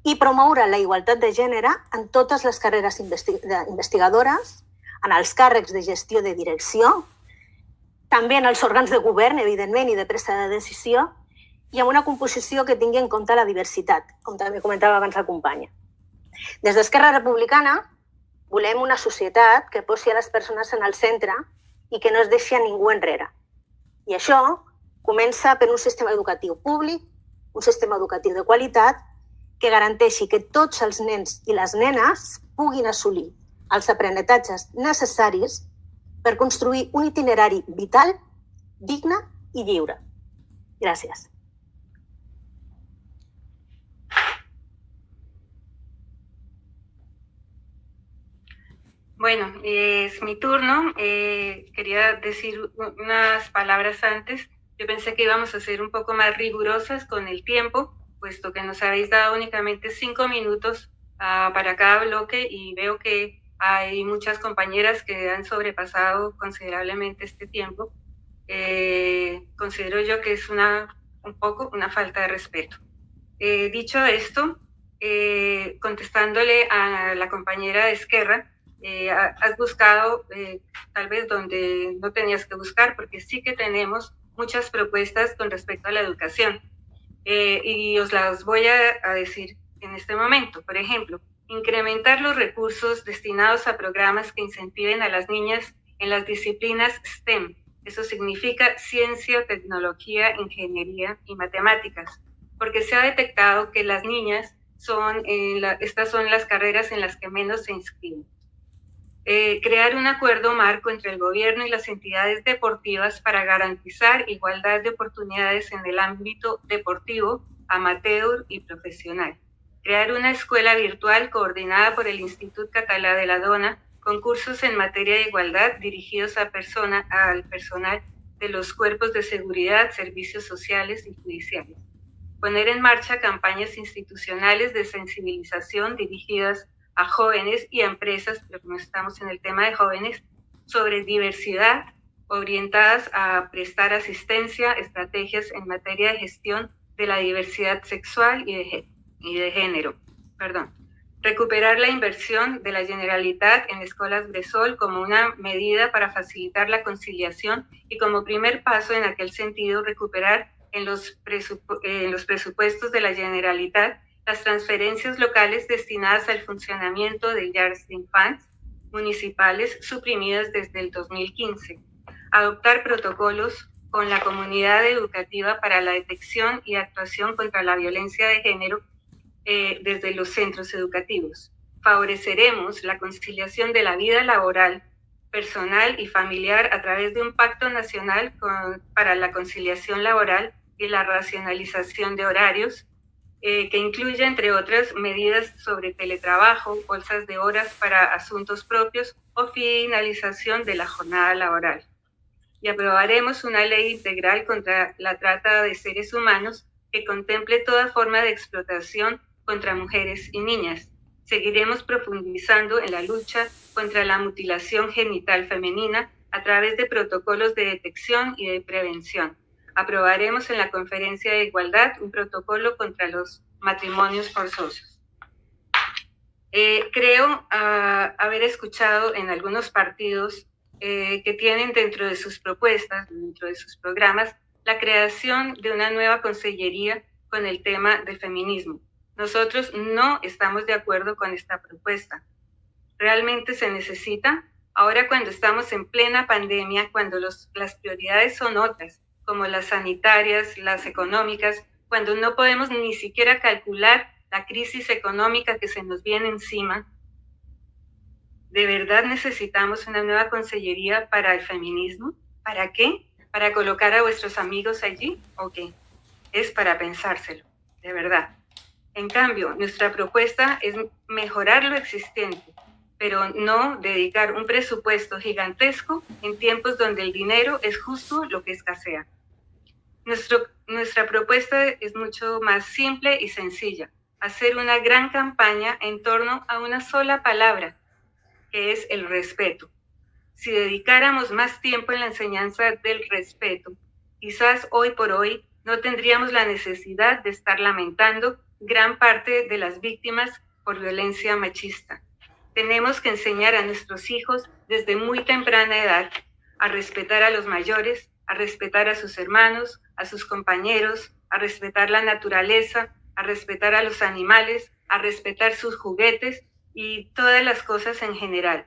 I promoure la igualtat de gènere en totes les carreres investigadores, en els càrrecs de gestió de direcció, també en els òrgans de govern, evidentment, i de presa de decisió, i amb una composició que tingui en compte la diversitat, com també comentava abans la companya. Des d'Esquerra Republicana volem una societat que posi a les persones en el centre i que no es deixi a ningú enrere. I això comença per un sistema educatiu públic, un sistema educatiu de qualitat, que garanteixi que tots els nens i les nenes puguin assolir els aprenentatges necessaris per construir un itinerari vital, digne i lliure. Gràcies. Bueno, es mi turno. Quería decir unas palabras antes. Yo pensé que íbamos a ser un poco más rigurosas con el tiempo, puesto que nos habéis dado únicamente 5 minutos para cada bloque y veo que hay muchas compañeras que han sobrepasado considerablemente este tiempo. Considero yo que es un poco una falta de respeto. Dicho esto, contestándole a la compañera de Esquerra, has buscado tal vez donde no tenías que buscar, porque sí que tenemos muchas propuestas con respecto a la educación. Y os las voy a decir en este momento. Por ejemplo, incrementar los recursos destinados a programas que incentiven a las niñas en las disciplinas STEM. Eso significa ciencia, tecnología, ingeniería y matemáticas, porque se ha detectado que las niñas estas son las carreras en las que menos se inscriben. Crear un acuerdo marco entre el gobierno y las entidades deportivas para garantizar igualdad de oportunidades en el ámbito deportivo, amateur y profesional. Crear una escuela virtual coordinada por el Institut Català de la Dona con cursos en materia de igualdad dirigidos al personal de los cuerpos de seguridad, servicios sociales y judiciales. Poner en marcha campañas institucionales de sensibilización dirigidas a jóvenes y a empresas, pero no estamos en el tema de jóvenes, sobre diversidad, orientadas a prestar asistencia, estrategias en materia de gestión de la diversidad sexual y de y de género. Recuperar la inversión de la Generalitat en escuelas bressol como una medida para facilitar la conciliación y como primer paso en aquel sentido recuperar en los presupuestos de la Generalitat las transferencias locales destinadas al funcionamiento de llars d'infants municipales suprimidas desde el 2015. Adoptar protocolos con la comunidad educativa para la detección y actuación contra la violencia de género desde los centros educativos. Favoreceremos la conciliación de la vida laboral, personal y familiar a través de un pacto nacional para la conciliación laboral y la racionalización de horarios, que incluye, entre otras, medidas sobre teletrabajo, bolsas de horas para asuntos propios o finalización de la jornada laboral. Y aprobaremos una ley integral contra la trata de seres humanos que contemple toda forma de explotación contra mujeres y niñas. Seguiremos profundizando en la lucha contra la mutilación genital femenina a través de protocolos de detección y de prevención. Aprobaremos en la Conferencia de Igualdad un protocolo contra los matrimonios forzosos. Creo haber escuchado en algunos partidos que tienen dentro de sus propuestas, dentro de sus programas, la creación de una nueva consellería con el tema del feminismo. Nosotros no estamos de acuerdo con esta propuesta. Realmente se necesita, ahora cuando estamos en plena pandemia, cuando las prioridades son otras, como las sanitarias, las económicas, cuando no podemos ni siquiera calcular la crisis económica que se nos viene encima. ¿De verdad necesitamos una nueva consellería para el feminismo? ¿Para qué? ¿Para colocar a vuestros amigos allí? ¿O qué? Es para pensárselo, de verdad. En cambio, nuestra propuesta es mejorar lo existente, pero no dedicar un presupuesto gigantesco en tiempos donde el dinero es justo lo que escasea. Nuestra propuesta es mucho más simple y sencilla. Hacer una gran campaña en torno a una sola palabra, que es el respeto. Si dedicáramos más tiempo en la enseñanza del respeto, quizás hoy por hoy no tendríamos la necesidad de estar lamentando gran parte de las víctimas por violencia machista. Tenemos que enseñar a nuestros hijos desde muy temprana edad a respetar a los mayores, a respetar a sus hermanos, a sus compañeros, a respetar la naturaleza, a respetar a los animales, a respetar sus juguetes y todas las cosas en general.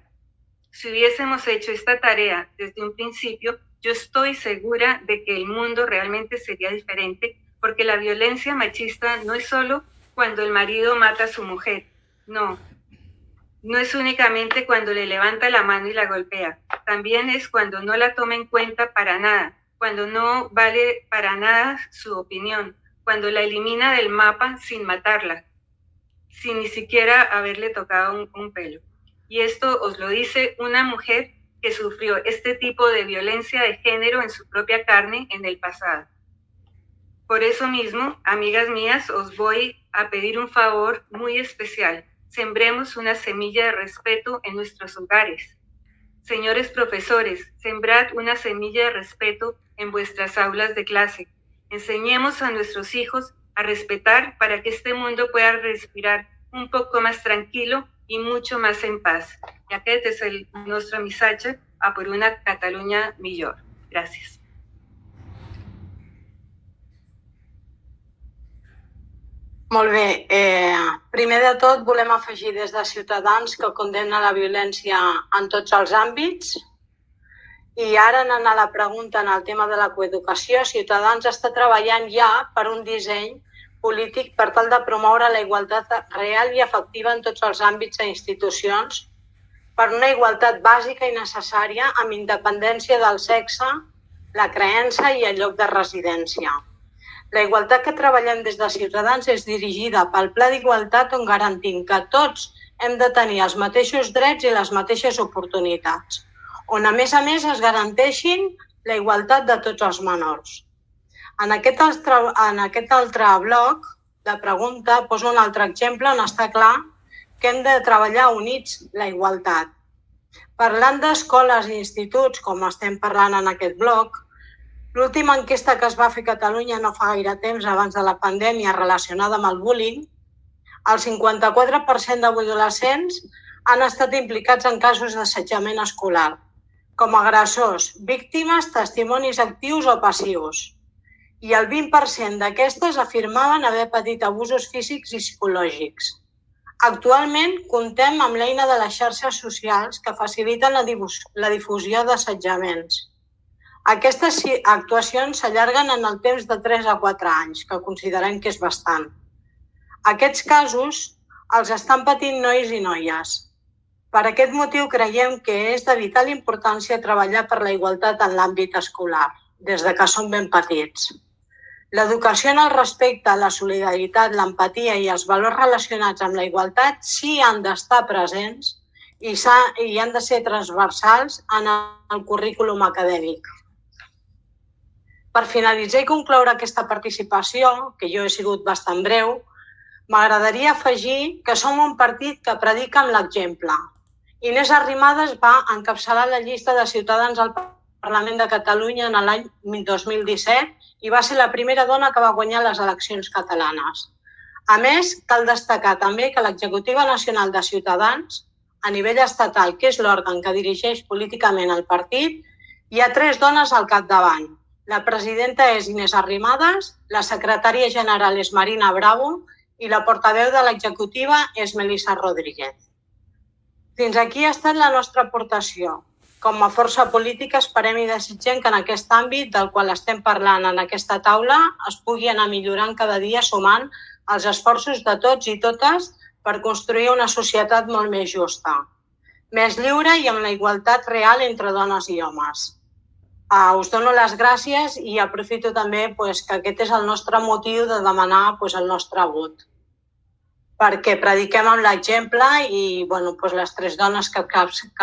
Si hubiésemos hecho esta tarea desde un principio, yo estoy segura de que el mundo realmente sería diferente, porque la violencia machista no es solo cuando el marido mata a su mujer, no es únicamente cuando le levanta la mano y la golpea, también es cuando no la toma en cuenta para nada, cuando no vale para nada su opinión, cuando la elimina del mapa sin matarla, sin ni siquiera haberle tocado un pelo. Y esto os lo dice una mujer que sufrió este tipo de violencia de género en su propia carne en el pasado. Por eso mismo, amigas mías, os voy a pedir un favor muy especial. Sembremos una semilla de respeto en nuestros hogares. Señores profesores, sembrad una semilla de respeto en vuestras aulas de clase. Enseñemos a nuestros hijos a respetar para que este mundo pueda respirar un poco más tranquilo y mucho más en paz. I aquest és el nostre missatge a per una Catalunya millor. Gràcies. Molt bé. Primer de tot, volem afegir des de Ciutadans que condemna la violència en tots els àmbits. I ara, anant a la pregunta en el tema de la coeducació, Ciutadans està treballant ja per un disseny polític per tal de promoure la igualtat real i efectiva en tots els àmbits i institucions, per una igualtat bàsica i necessària amb independència del sexe, la creença i el lloc de residència. La igualtat que treballem des de Ciutadans és dirigida pel Pla d'Igualtat on garantim que tots hem de tenir els mateixos drets i les mateixes oportunitats, on a més es garanteixin la igualtat de tots els menors. En aquest altre bloc de pregunta poso un altre exemple on està clar que hem de treballar units la igualtat. Parlant d'escoles i instituts, com estem parlant en aquest bloc, l'última enquesta que es va fer a Catalunya no fa gaire temps, abans de la pandèmia, relacionada amb el bullying, El 54% d'adolescents han estat implicats en casos d'assetjament escolar, com a agressors, víctimes, testimonis actius o passius. I el 20% d'aquestes afirmaven haver patit abusos físics i psicològics. Actualment comptem amb l'eina de les xarxes socials que faciliten la difusió d'assetjaments. Aquestes actuacions s'allarguen en el temps de 3 a 4 anys, que considerem que és bastant. Aquests casos els estan patint nois i noies. Per aquest motiu creiem que és de vital importància treballar per la igualtat en l'àmbit escolar, des de que són ben petits. L'educació en el respecte, la solidaritat, l'empatia i els valors relacionats amb la igualtat sí han d'estar presents i han de ser transversals en el currículum acadèmic. Per finalitzar i concloure aquesta participació, que jo he sigut bastant breu, m'agradaria afegir que som un partit que predica amb l'exemple. Inés Arrimadas va encapçalar la llista de Ciutadans al Parlament de Catalunya en l'any 2017 i va ser la primera dona que va guanyar les eleccions catalanes. A més, cal destacar també que l'Executiva Nacional de Ciutadans, a nivell estatal, que és l'òrgan que dirigeix políticament el partit, hi ha 3 dones al capdavant. La presidenta és Inés Arrimadas, la secretària general és Marina Bravo i la portaveu de l'executiva és Melissa Rodríguez. Fins aquí ha estat la nostra aportació. Com a força política esperem i desitgem que en aquest àmbit del qual estem parlant en aquesta taula es pugui anar millorant cada dia sumant els esforços de tots i totes per construir una societat molt més justa, més lliure i amb la igualtat real entre dones i homes. Us dono les gràcies i aprofito també que aquest és el nostre motiu de demanar el nostre vot, perquè prediquem amb l'exemple i les 3 dones que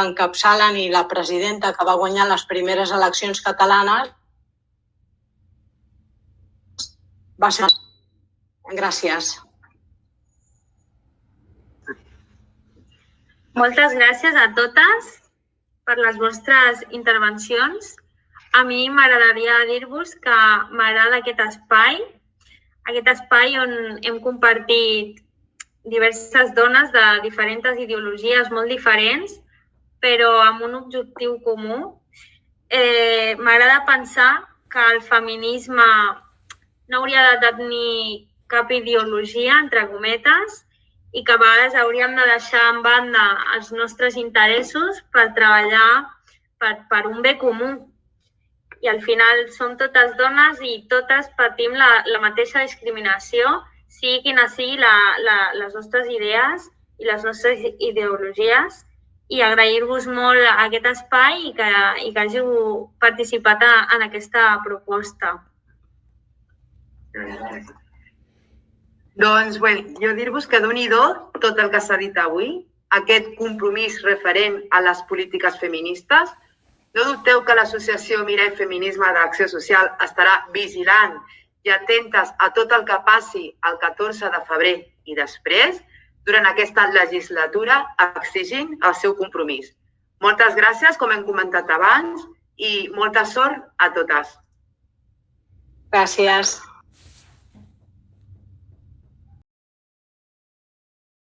encapçalen i la presidenta que va guanyar les primeres eleccions catalanes va ser... Gràcies. Moltes gràcies a totes per les vostres intervencions. A mi m'agradaria dir-vos que m'agrada aquest espai on hem compartit diverses dones de diferents ideologies molt diferents, però amb un objectiu comú. M'agrada pensar que el feminisme no hauria de tenir cap ideologia, entre cometes, i que a vegades hauríem de deixar en banda els nostres interessos per treballar per un bé comú. I al final som totes dones i totes patim la mateixa discriminació, sigui quines siguin les nostres idees i les nostres ideologies, i agrair-vos molt aquest espai i que hàgiu participat en aquesta proposta. Doncs bé, jo dir-vos que Déu-n'hi-do tot el que s'ha dit avui, aquest compromís referent a les polítiques feministes. No dubteu que l'associació Mirar i Feminisme d'Acció Social estarà vigilant i atentes a tot el que passi el 14 de febrer i després, durant aquesta legislatura, exigint el seu compromís. Moltes gràcies, com hem comentat abans, i molta sort a totes. Gràcies.